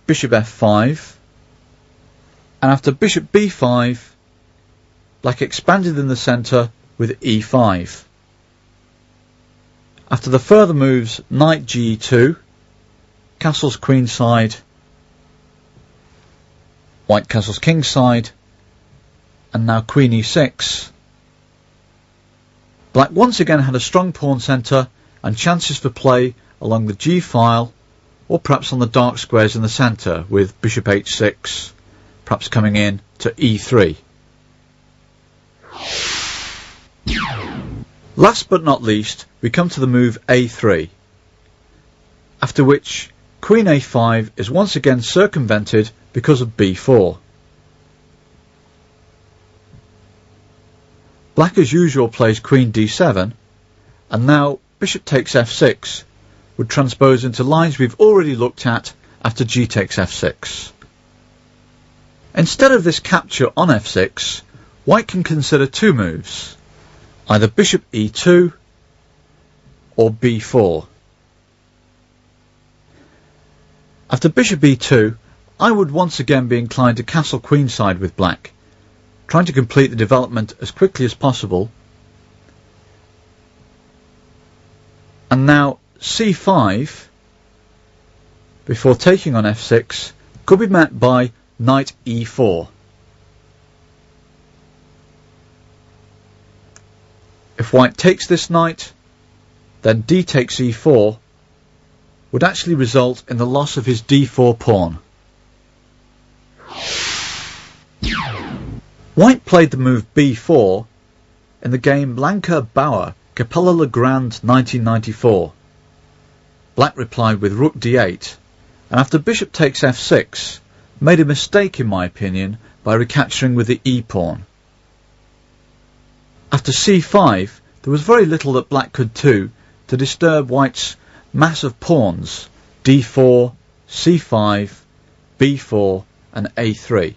Speaker 1: bishop f5, and after bishop b5, black expanded in the centre with e5. After the further moves knight ge2, castle's queenside, white castle's kingside, and now queen e6, black once again had a strong pawn centre and chances for play along the g file or perhaps on the dark squares in the centre with bishop h6, perhaps coming in to e3. Last but not least, we come to the move a3, after which queen a5 is once again circumvented because of b4. Black as usual plays queen d7, and now bishop takes f6 would transpose into lines we've already looked at after g takes f6. Instead of this capture on f6, white can consider two moves, either bishop e2 or b4. After bishop e2, I would once again be inclined to castle queenside with black, trying to complete the development as quickly as possible. And now c5, before taking on f6, could be met by knight e4. If white takes this knight, then d takes e4 would actually result in the loss of his d4 pawn. White played the move b4 in the game Lanka-Bauer Capella-Legrand 1994. Black replied with rook d8, and after bishop takes f6, made a mistake in my opinion by recapturing with the e-pawn. After c5, there was very little that black could do to disturb white's mass of pawns d4, c5, b4 and a3.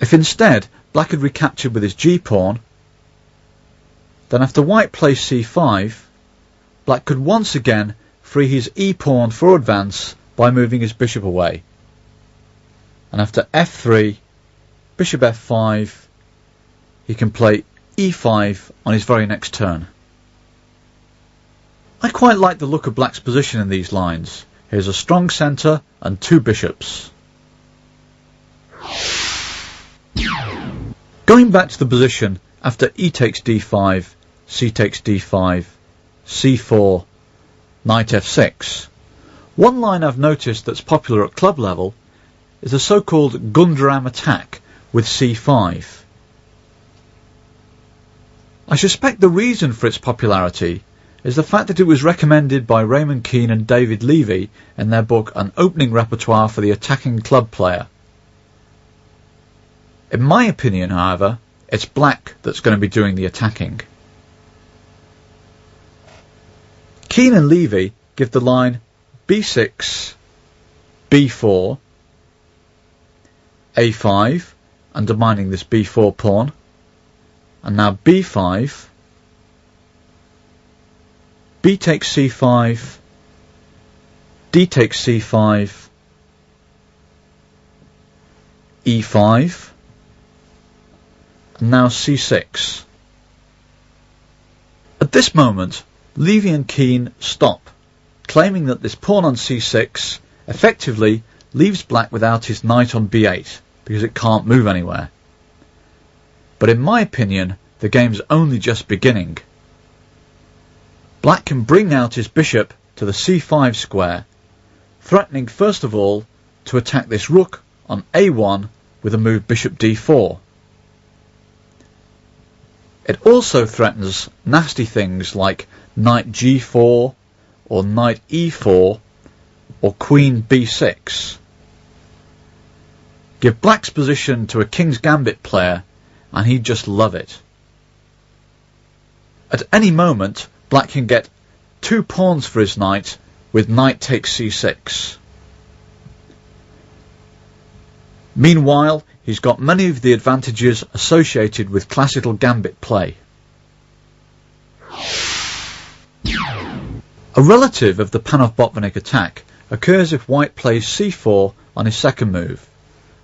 Speaker 1: If instead black had recaptured with his g-pawn, then after white plays c5, black could once again free his e-pawn for advance by moving his bishop away. And after f3, bishop f5, he can play e5 on his very next turn. I quite like the look of black's position in these lines. Here's a strong centre and two bishops. Going back to the position after e takes d5, c takes d5, c4, knight f6, one line I've noticed that's popular at club level is the so-called Gundaram attack with c5. I suspect the reason for its popularity is the fact that it was recommended by Raymond Keane and David Levy in their book An Opening Repertoire for the Attacking Club Player. In my opinion, however, it's black that's going to be doing the attacking. Keane and Levy give the line b6, b4, a5, undermining this b4 pawn, and now b5, b takes c5, d takes c5, e5, and now c6. At this moment, Levy and Keane stop, claiming that this pawn on c6 effectively leaves black without his knight on b8 because it can't move anywhere. But in my opinion, the game's only just beginning. Black can bring out his bishop to the c5 square, threatening first of all to attack this rook on a1 with a move bishop d4. It also threatens nasty things like knight g4 or knight e4 or queen b6. Give black's position to a King's Gambit player and he'd just love it. At any moment, black can get 2 pawns for his knight with knight takes c6. Meanwhile, he's got many of the advantages associated with classical gambit play. A relative of the Panov-Botvinnik attack occurs if white plays c4 on his second move,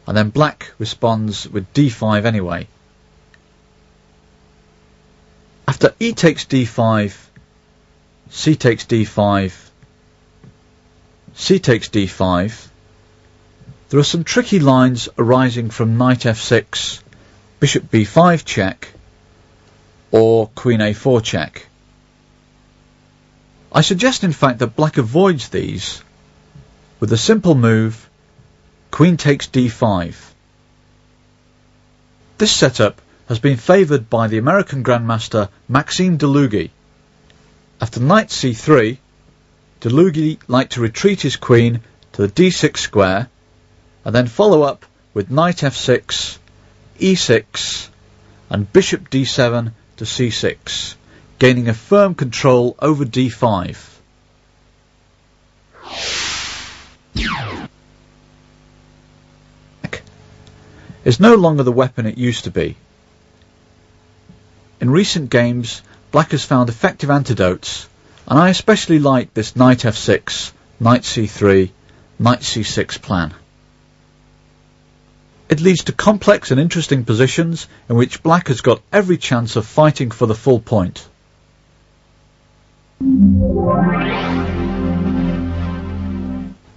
Speaker 1: and then black responds with d5 anyway. After e takes d5, c takes d5, c takes d5, there are some tricky lines arising from knight f6, bishop b5 check, or queen a4 check. I suggest in fact that black avoids these with the simple move queen takes d5. This setup has been favoured by the American Grandmaster Maxime Delugy. After knight c3, Delugy liked to retreat his queen to the d6 square and then follow up with knight f6, e6 and bishop d7 to c6, gaining a firm control over d5. Is no longer the weapon it used to be. In recent games, black has found effective antidotes, and I especially like this knight f6, knight c3, knight c6 plan. It leads to complex and interesting positions in which black has got every chance of fighting for the full point.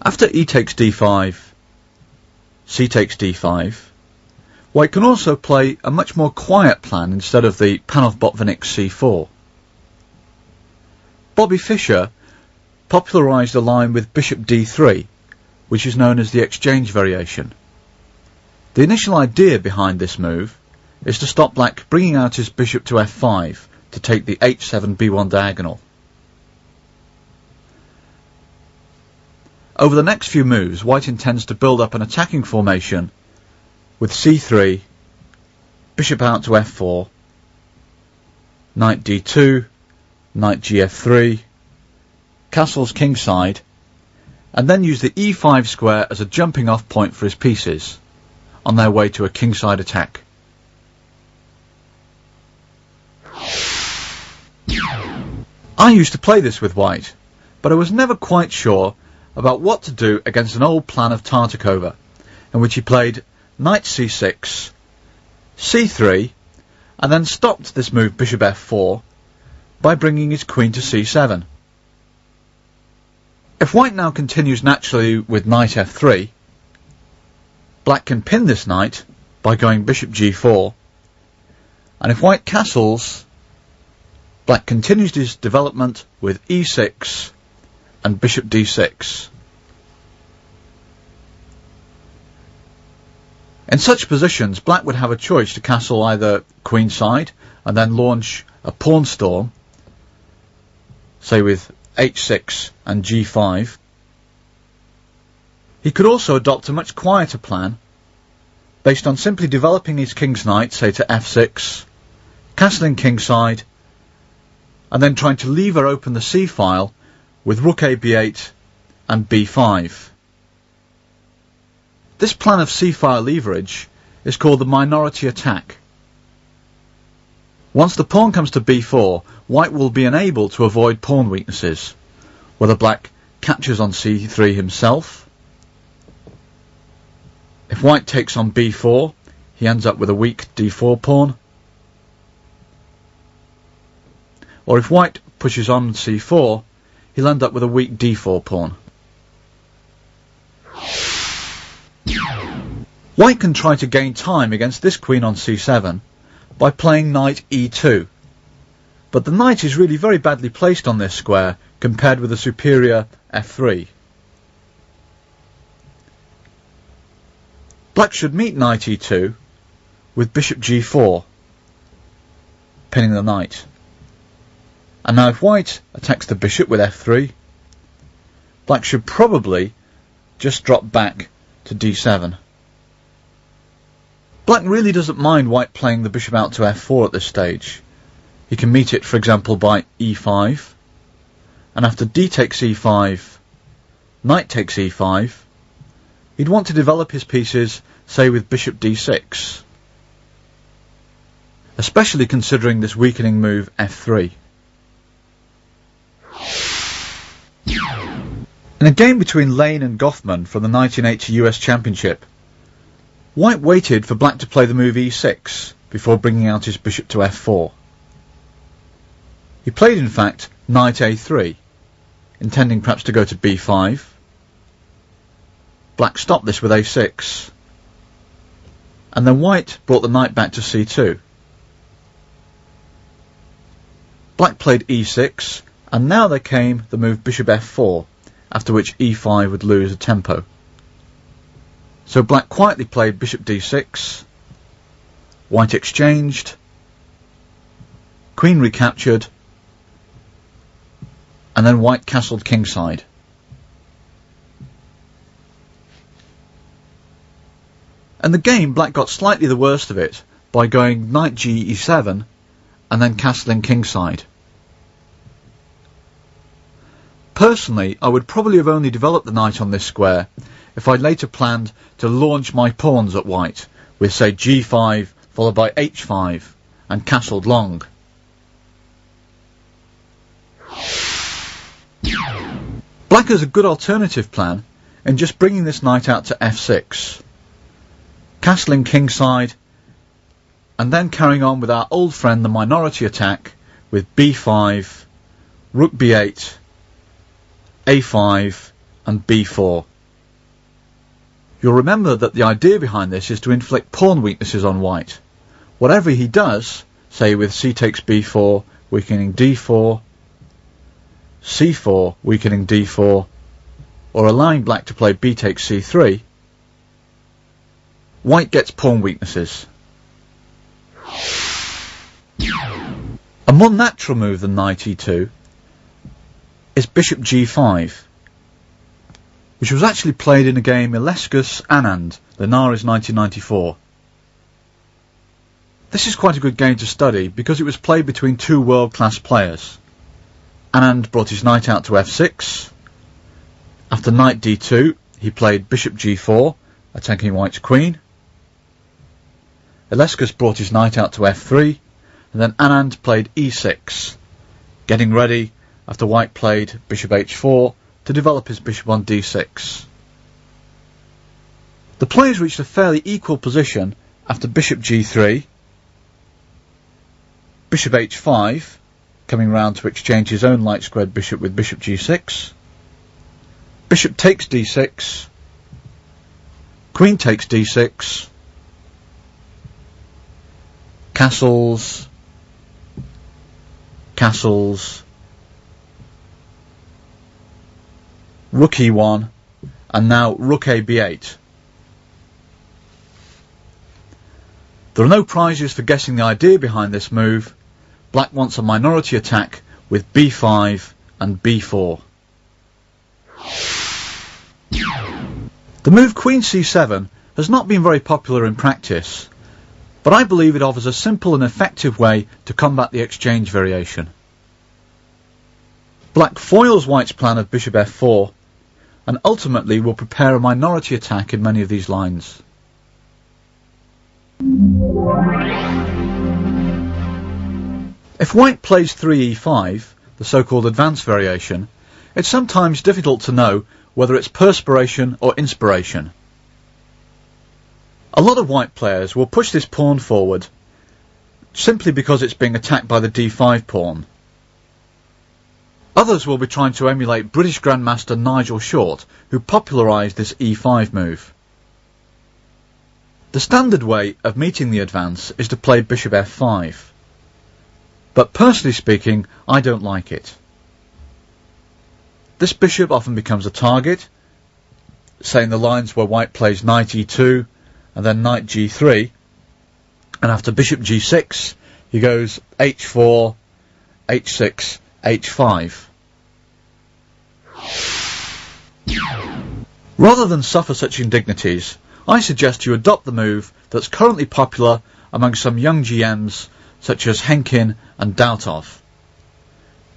Speaker 1: After e takes d5, c takes d5, white can also play a much more quiet plan instead of the Panov-Botvinnik c4. Bobby Fischer popularised a line with bishop d3, which is known as the exchange variation. The initial idea behind this move is to stop black bringing out his bishop to f5 to take the h7 b1 diagonal. Over the next few moves, white intends to build up an attacking formation with c3, bishop out to f4, knight d2, knight gf3, castles kingside, and then use the e5 square as a jumping off point for his pieces on their way to a kingside attack. I used to play this with white, but I was never quite sure about what to do against an old plan of Tartakova, in which he played knight c6, c3, and then stopped this move bishop f4 by bringing his queen to c7. If white now continues naturally with knight f3, black can pin this knight by going bishop g4, and if white castles, black continues his development with e6 and bishop d6. In such positions, black would have a choice to castle either queenside and then launch a pawn storm, say with h6 and g5. He could also adopt a much quieter plan based on simply developing his king's knight, say to f6, castling kingside, and then trying to lever open the c-file with rook a b8 and b5. This plan of c-file leverage is called the minority attack. Once the pawn comes to b4, white will be unable to avoid pawn weaknesses, whether black captures on c3 himself. If white takes on b4, he ends up with a weak d4 pawn. Or if white pushes on c4, he'll end up with a weak d4 pawn. White can try to gain time against this queen on c7 by playing knight e2, but the knight is really very badly placed on this square compared with the superior f3. Black should meet knight e2 with bishop g4, pinning the knight. And now if white attacks the bishop with f3, black should probably just drop back to d7. Black really doesn't mind white playing the bishop out to f4 at this stage. He can meet it, for example, by e5, and after d takes e5, knight takes e5, he'd want to develop his pieces, say with bishop d6, especially considering this weakening move f3. In a game between Lane and Goffman from the 1980 US Championship, white waited for black to play the move e6 before bringing out his bishop to f4. He played, in fact, knight a3, intending perhaps to go to b5. Black stopped this with a6, and then white brought the knight back to c2. Black played e6, and now there came the move bishop f4, after which e5 would lose a tempo. So black quietly played bishop d6, white exchanged, queen recaptured, and then white castled kingside. In the game, black got slightly the worst of it by going knight g e7 and then castling kingside. Personally, I would probably have only developed the knight on this square if I later planned to launch my pawns at white with, say, g5 followed by h5 and castled long. Black has a good alternative plan in just bringing this knight out to f6, castling kingside, and then carrying on with our old friend the minority attack with b5, rook b8, a5 and b4. You'll remember that the idea behind this is to inflict pawn weaknesses on white. Whatever he does, say with c takes b4, weakening d4, c4, weakening d4, or allowing black to play b takes c3, white gets pawn weaknesses. A more natural move than knight e2 is bishop g5, which was actually played in a game Ilescus-Anand, Linares 1994. This is quite a good game to study because it was played between two world-class players. Anand brought his knight out to f6. After knight d2, he played bishop g4, attacking white's queen. Ilescus brought his knight out to f3, and then Anand played e6, getting ready after white played bishop h4 to develop his bishop on d6. The players reached a fairly equal position after bishop g3, bishop h5, coming round to exchange his own light squared bishop with bishop g6, bishop takes d6, queen takes d6, castles, castles, rook e1, and now rook a b8. There are no prizes for guessing the idea behind this move. Black wants a minority attack with b5 and b4. The move queen c7 has not been very popular in practice, but I believe it offers a simple and effective way to combat the exchange variation. Black foils white's plan of bishop f4 and ultimately will prepare a minority attack in many of these lines. If white plays 3e5, the so-called advanced variation, it's sometimes difficult to know whether it's perspiration or inspiration. A lot of white players will push this pawn forward simply because it's being attacked by the d5 pawn. Others will be trying to emulate British Grandmaster Nigel Short, who popularised this e5 move. The standard way of meeting the advance is to play bishop f5. But personally speaking, I don't like it. This bishop often becomes a target, say in the lines where white plays knight e2 and then knight g3, and after bishop g6 he goes h4, h6, h5. Rather than suffer such indignities, I suggest you adopt the move that's currently popular among some young GMs such as Henkin and Dautov.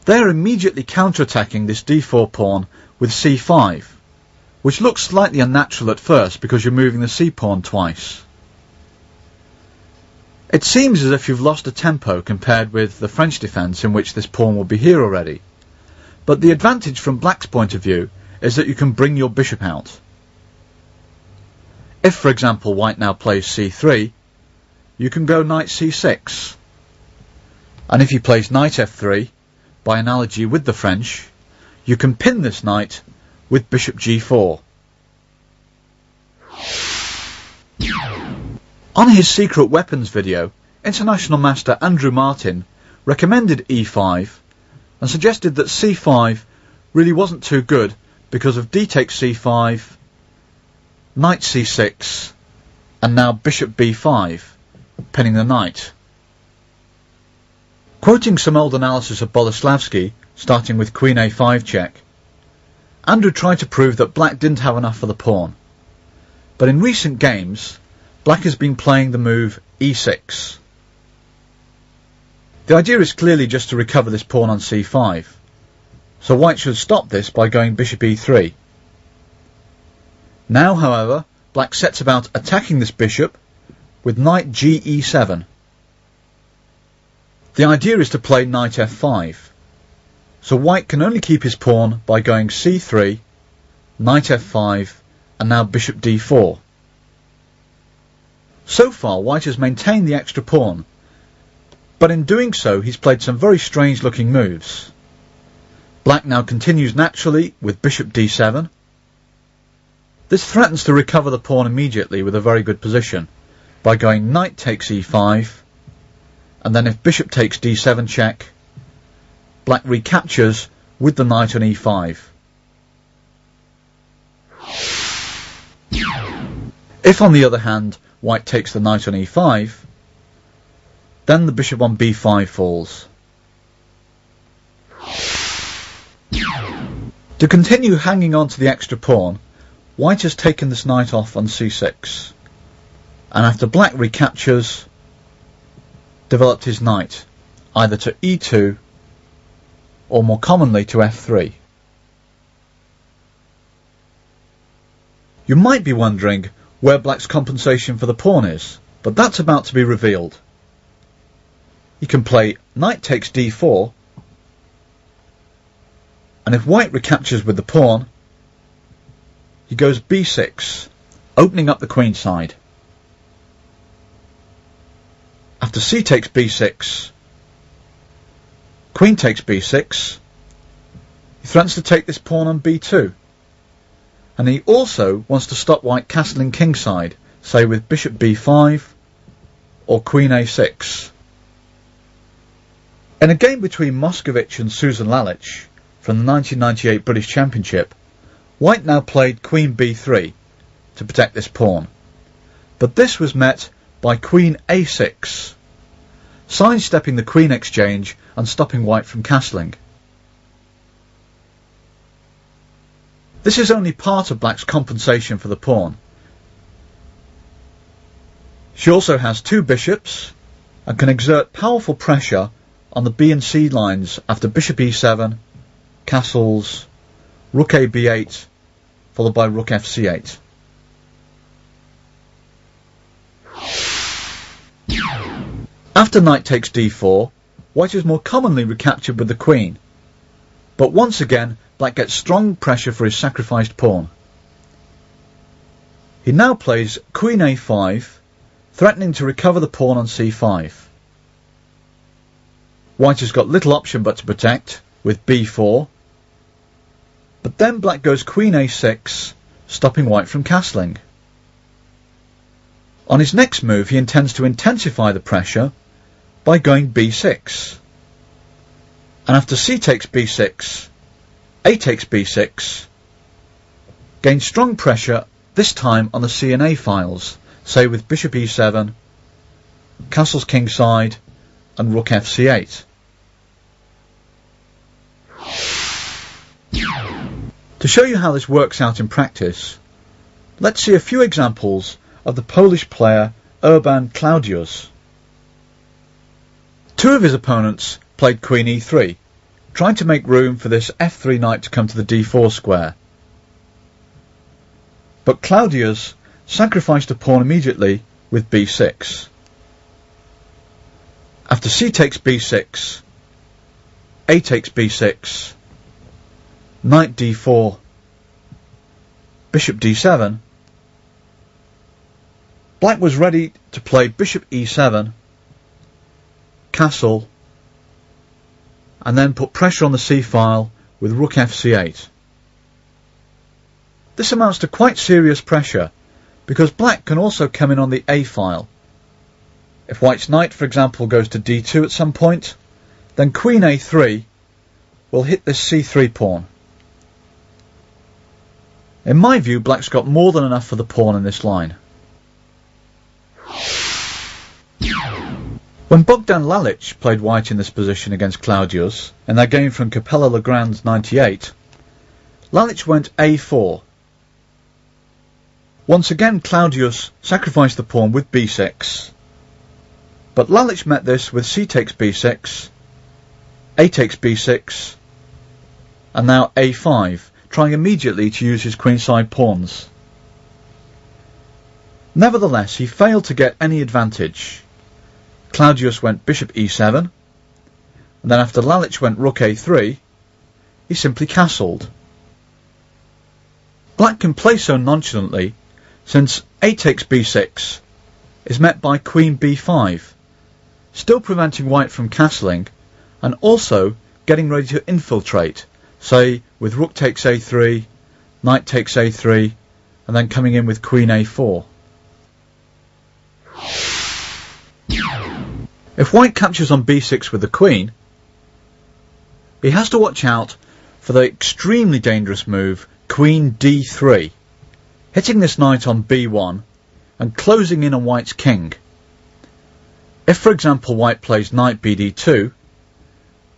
Speaker 1: They are immediately counter-attacking this d4 pawn with c5, which looks slightly unnatural at first because you're moving the c pawn twice. It seems as if you've lost a tempo compared with the French defence in which this pawn will be here already, but the advantage from black's point of view is that you can bring your bishop out. If, for example, white now plays c3, you can go knight c6. And if he plays knight f3, by analogy with the French, you can pin this knight with bishop g4. On his secret weapons video, international master Andrew Martin recommended e5 and suggested that c5 really wasn't too good because of d takes c5, knight c6, and now bishop b5, pinning the knight. Quoting some old analysis of Boleslavsky, starting with queen a5 check, Andrew tried to prove that black didn't have enough for the pawn. But in recent games, black has been playing the move e6. The idea is clearly just to recover this pawn on c5, so white should stop this by going bishop e3. Now, however, black sets about attacking this bishop with knight ge7. The idea is to play knight f5, so white can only keep his pawn by going c3, knight f5, and now bishop d4. So far, white has maintained the extra pawn, but in doing so he's played some very strange looking moves. Black now continues naturally with bishop d7. This threatens to recover the pawn immediately with a very good position by going knight takes e5, and then if bishop takes d7 check, black recaptures with the knight on e5. If, on the other hand, white takes the knight on e5, then the bishop on b5 falls. To continue hanging on to the extra pawn, white has taken this knight off on c6, and after black recaptures, developed his knight, either to e2 or more commonly to f3. You might be wondering where black's compensation for the pawn is, but that's about to be revealed. He can play knight takes d4, and if white recaptures with the pawn, he goes b6, opening up the queen side. After c takes b6, queen takes b6, he threatens to take this pawn on b2, and he also wants to stop white castling kingside, say with bishop b5 or queen a6. In a game between Moscovich and Susan Lalich from the 1998 British Championship, white now played queen b3 to protect this pawn, but this was met by queen a6, sidestepping the queen exchange and stopping white from castling. This is only part of black's compensation for the pawn. She also has two bishops and can exert powerful pressure on the b and c lines after bishop e7, castles, rook a b8, followed by rook fc8. After knight takes d4, white is more commonly recaptured with the queen, but once again black gets strong pressure for his sacrificed pawn. He now plays queen a5, threatening to recover the pawn on c5. White has got little option but to protect with b4, but then black goes queen a6, stopping white from castling. On his next move he intends to intensify the pressure by going b6. And after c takes b6, a takes b6, gains strong pressure, this time on the c and a files, say with bishop e7, castles kingside, and rook fc8. To show you how this works out in practice, let's see a few examples of the Polish player Urban Claudius. Two of his opponents played queen e3, trying to make room for this f3 knight to come to the d4 square. But Claudius sacrificed a pawn immediately with b6. After c takes b6, a takes b6, knight d4, bishop d7, black was ready to play bishop e7, castle, and then put pressure on the c-file with rook fc8. This amounts to quite serious pressure, because black can also come in on the a-file. If white's knight, for example, goes to d2 at some point, then queen a3 will hit this c3 pawn. In my view, black's got more than enough for the pawn in this line. When Bogdan Lalic played white in this position against Claudius, in their game from Capella Legrand's 98, Lalic went a4. Once again Claudius sacrificed the pawn with b6, but Lalic met this with c takes b6, a takes b6, and now a5, trying immediately to use his queenside pawns. Nevertheless, he failed to get any advantage. Claudius went bishop e7, and then after Lalic went rook a3, he simply castled. Black can play so nonchalantly since a takes b6 is met by queen b5, still preventing white from castling and also getting ready to infiltrate, say with rook takes a3, knight takes a3, and then coming in with queen a4. If white captures on b6 with the queen, he has to watch out for the extremely dangerous move queen d3, hitting this knight on b1 and closing in on white's king. If, for example, white plays knight bd2,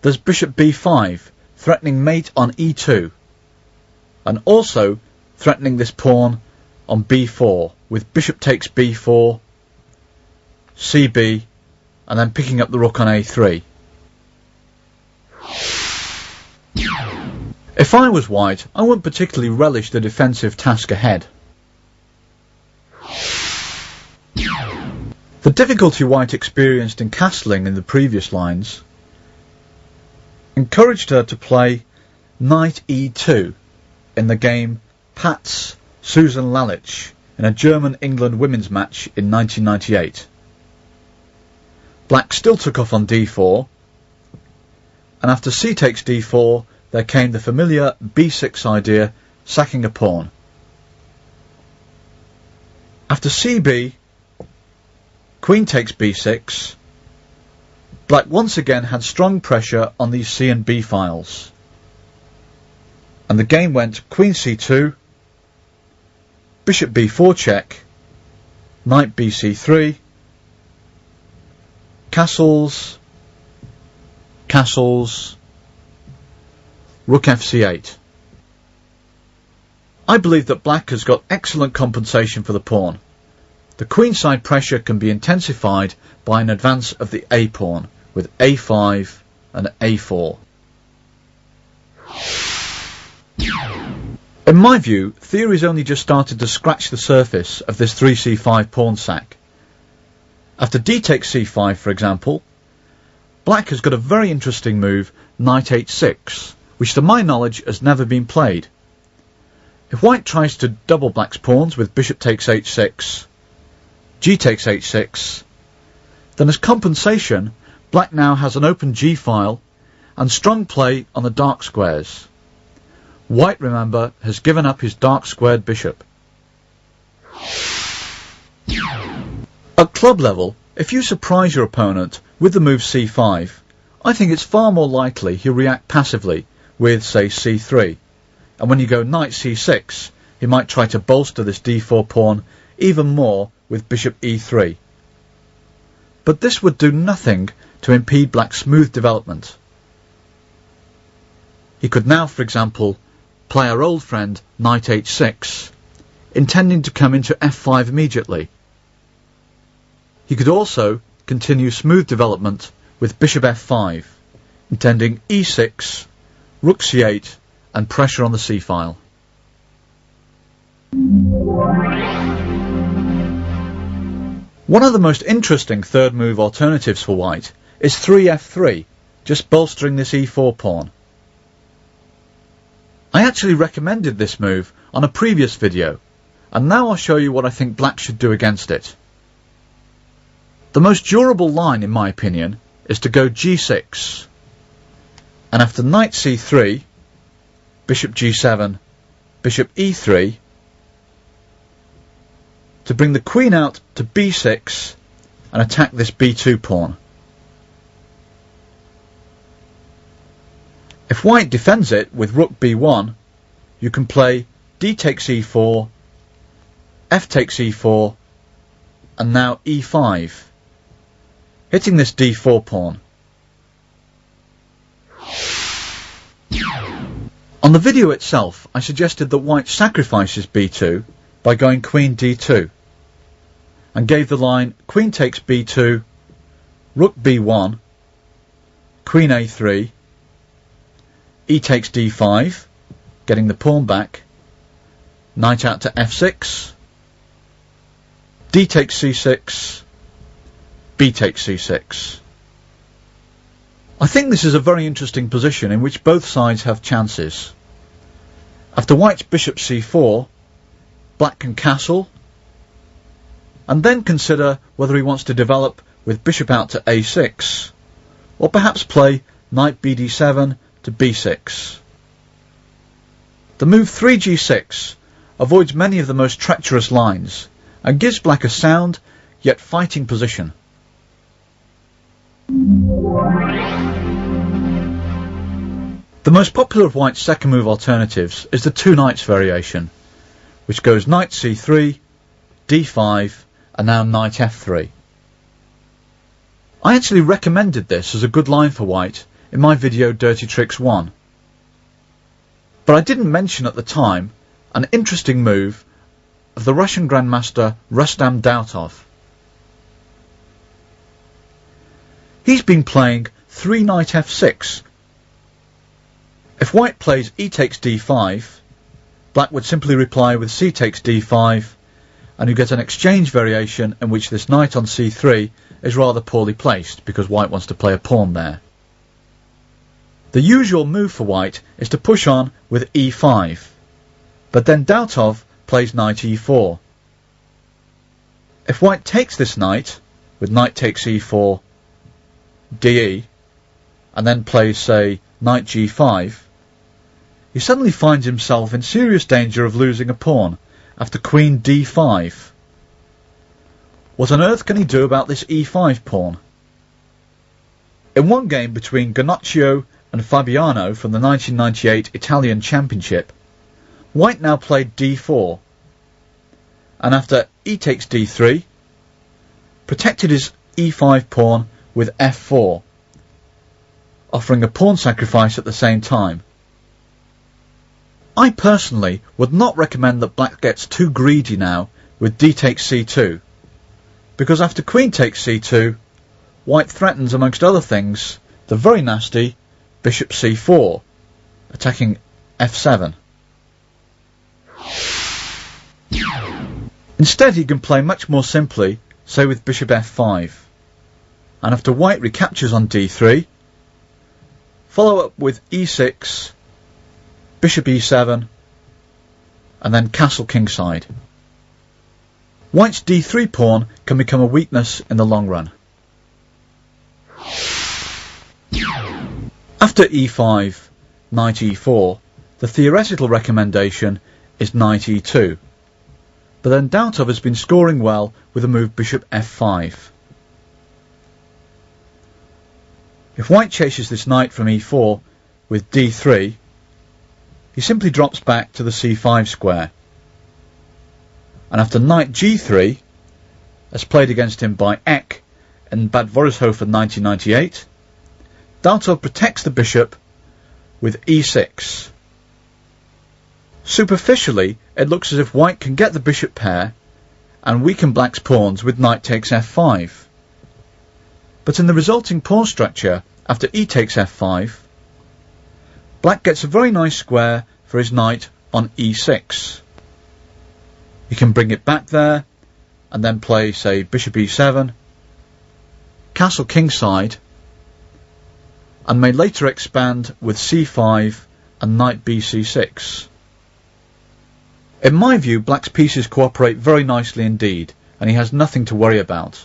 Speaker 1: there's bishop b5, threatening mate on e2, and also threatening this pawn on b4, with bishop takes b4, cb, and then picking up the rook on a3. If I was white, I wouldn't particularly relish the defensive task ahead. The difficulty white experienced in castling in the previous lines encouraged her to play knight e2 in the game Patz Susan Lalic in a German-England women's match in 1998. Black still took off on d4, and after c takes d4 there came the familiar b6 idea, sacking a pawn. After cb, queen takes b6, black once again had strong pressure on these c and b files, and the game went queen c2, bishop b4 check, knight bc3, castles, castles, rook fc8. I believe that black has got excellent compensation for the pawn. The queenside pressure can be intensified by an advance of the a pawn with a5 and a4. In my view, theory's only just started to scratch the surface of this 3c5 pawn sack. After d takes c5, for example, black has got a very interesting move, knight h6, which to my knowledge has never been played. If white tries to double black's pawns with bishop takes h6, g takes h6, then as compensation, black now has an open g-file and strong play on the dark squares. White, remember, has given up his dark squared bishop. At club level, if you surprise your opponent with the move c5, I think it's far more likely he'll react passively with, say, c3. And when you go knight c6, he might try to bolster this d4 pawn even more with bishop e3. But this would do nothing to impede black's smooth development. He could now, for example, play our old friend knight h6, intending to come into f5 immediately. He could also continue smooth development with bishop f5, intending e6, rook c8, and pressure on the c-file. One of the most interesting third move alternatives for white is 3f3, just bolstering this e4 pawn. I actually recommended this move on a previous video, and now I'll show you what I think black should do against it. The most durable line, in my opinion, is to go g6, and after knight c3, bishop g7, bishop e3, to bring the queen out to b6 and attack this b2 pawn. If white defends it with rook b1, you can play d takes e4, f takes e4, and now e5, hitting this d4 pawn. On the video itself, I suggested that white sacrifices b2 by going queen d2, and gave the line queen takes b2, rook b1, queen a3, e takes d5, getting the pawn back, knight out to f6, d takes c6, b takes c6. I think this is a very interesting position in which both sides have chances. After white's bishop c4, black can castle, and then consider whether he wants to develop with bishop out to a6, or perhaps play knight bd7 to b6. The move 3g6 avoids many of the most treacherous lines, and gives black a sound, yet fighting position. The most popular of white's second move alternatives is the two knights variation, which goes knight c3, d5, and now knight f3. I actually recommended this as a good line for white in my video Dirty Tricks 1. But I didn't mention at the time an interesting move of the Russian Grandmaster Rustam Dautov. He's been playing 3 knight f6. If white plays e takes d5, black would simply reply with c takes d5, and you get an exchange variation in which this knight on c3 is rather poorly placed because white wants to play a pawn there. The usual move for white is to push on with e5, but then Dautov plays knight e4. If white takes this knight with knight takes e4, de, and then plays, say, knight g5, he suddenly finds himself in serious danger of losing a pawn after queen d5. What on earth can he do about this e5 pawn? In one game between Gannocchio and Fabiano from the 1998 Italian Championship, white now played d4, and after e takes d3, protected his e5 pawn with f4, offering a pawn sacrifice at the same time. I personally would not recommend that black gets too greedy now with d takes c2, because after queen takes c2, white threatens, amongst other things, the very nasty bishop c4, attacking f7. Instead he can play much more simply, say with bishop f5, and after white recaptures on d3, follow up with e6, bishop e7, and then castle kingside. White's d3 pawn can become a weakness in the long run. After e5, knight e4, the theoretical recommendation is knight e2, but then Dautov has been scoring well with the move bishop f5. If white chases this knight from e4 with d3, he simply drops back to the c5 square. And after knight g3, as played against him by Eck in Bad Vorishofen 1998, Dautov protects the bishop with e6. Superficially, it looks as if white can get the bishop pair and weaken black's pawns with knight takes f5. But in the resulting pawn structure, after e takes f5, black gets a very nice square for his knight on e6. He can bring it back there and then play, say, bishop e7, castle kingside, and may later expand with c5 and knight bc6. In my view, black's pieces cooperate very nicely indeed, and he has nothing to worry about.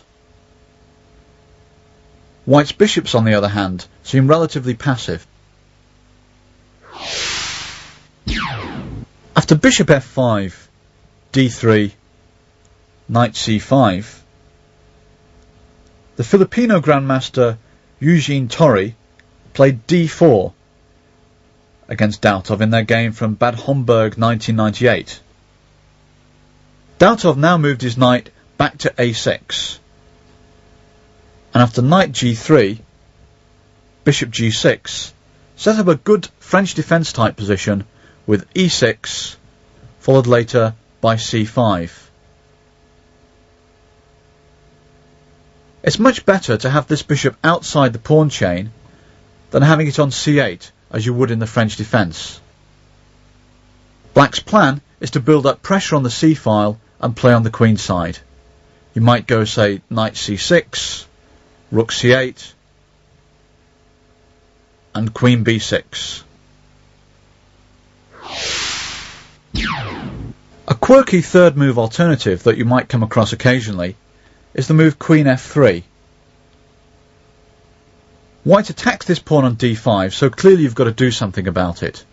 Speaker 1: White's bishops, on the other hand, seem relatively passive. After bishop f5, d3, knight c5, the Filipino grandmaster Eugene Torre played d4 against Dautov in their game from Bad Homburg 1998. Dautov now moved his knight back to a6, and after knight g3, bishop g6, set up a good French defence type position with e6, followed later by c5. It's much better to have this bishop outside the pawn chain than having it on c8, as you would in the French defence. Black's plan is to build up pressure on the c-file and play on the queen side. You might go, say, knight c6, rook c8, and queen b6. A quirky third move alternative that you might come across occasionally is the move queen f3. White attacks this pawn on d5, so clearly you've got to do something about it.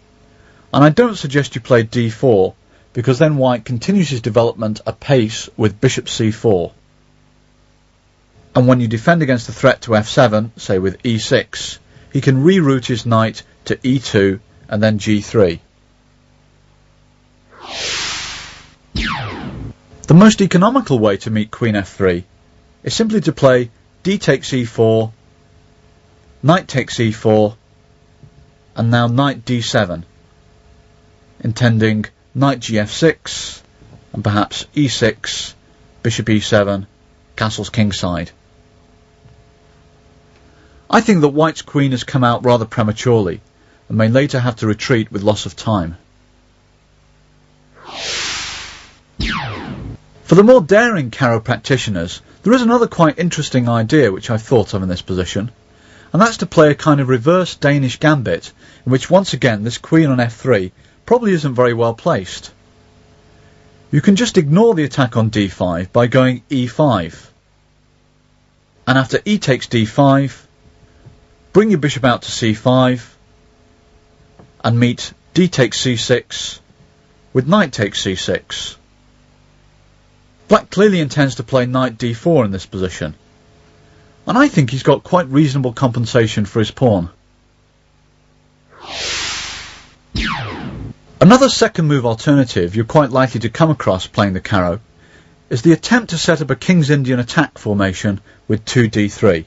Speaker 1: And I don't suggest you play d4, because then white continues his development apace with bishop c4. And when you defend against the threat to f7, say with e6, he can reroute his knight to e2 and then g3. The most economical way to meet queen f3 is simply to play d takes e4, knight takes e4, and now knight d7, intending knight gf6, and perhaps e6, bishop e7, castles kingside. I think that white's queen has come out rather prematurely, and may later have to retreat with loss of time. For the more daring Caro practitioners, there is another quite interesting idea which I've thought of in this position, and that's to play a kind of reverse Danish gambit, in which once again this queen on f3 probably isn't very well placed. You can just ignore the attack on d5 by going e5, and after e takes d5, bring your bishop out to c5, and meet d takes c6 with knight takes c6. Black clearly intends to play knight d4 in this position, and I think he's got quite reasonable compensation for his pawn. Another second move alternative you're quite likely to come across playing the Caro is the attempt to set up a King's Indian attack formation with 2d3.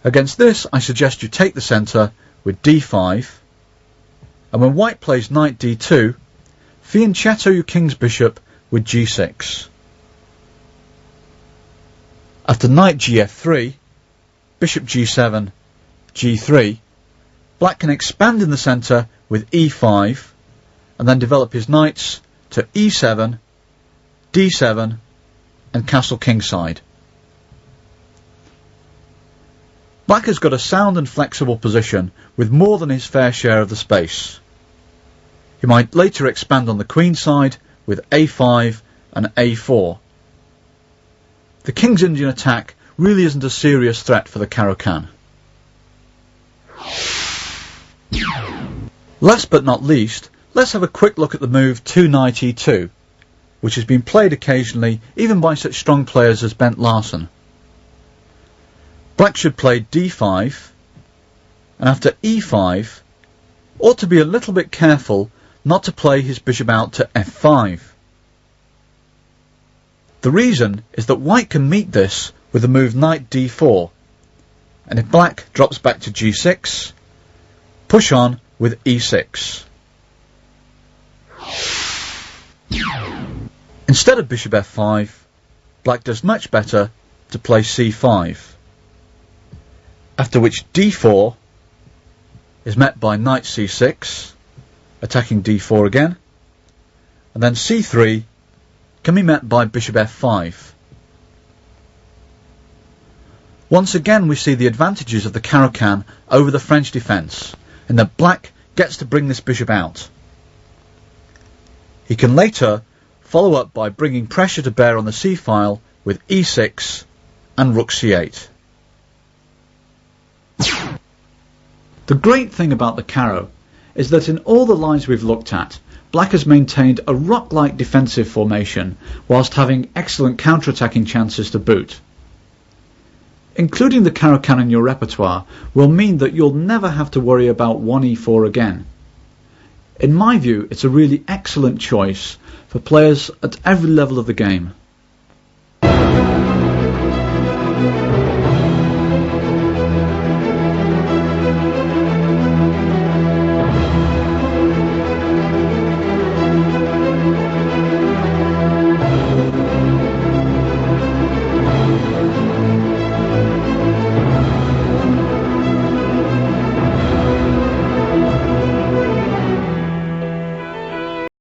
Speaker 1: Against this, I suggest you take the centre with d5, and when white plays knight d2, fianchetto your king's bishop with g6. After knight gf3, bishop g7, g3, black can expand in the centre with e5, and then develop his knights to e7, d7 and castle kingside. Black has got a sound and flexible position with more than his fair share of the space. He might later expand on the queen side with a5 and a4. The King's Indian attack really isn't a serious threat for the Caro Kann. Last but not least, let's have a quick look at the move 2 knight e2, which has been played occasionally even by such strong players as Bent Larsen. Black should play d5, and after e5, ought to be a little bit careful not to play his bishop out to f5. The reason is that white can meet this with the move knight d4, and if black drops back to g6, push on with e6. Instead of bishop f5, black does much better to play c5, after which d4 is met by knight c6, attacking d4 again, and then c3 can be met by bishop f5. Once again we see the advantages of the Caro Kann over the French defence, in that black gets to bring this bishop out. He can later follow up by bringing pressure to bear on the c-file with e6 and rook c8. The great thing about the Caro is that in all the lines we've looked at, black has maintained a rock-like defensive formation whilst having excellent counter-attacking chances to boot. Including the Caro Kann in your repertoire will mean that you'll never have to worry about 1e4 again. In my view, it's a really excellent choice for players at every level of the game.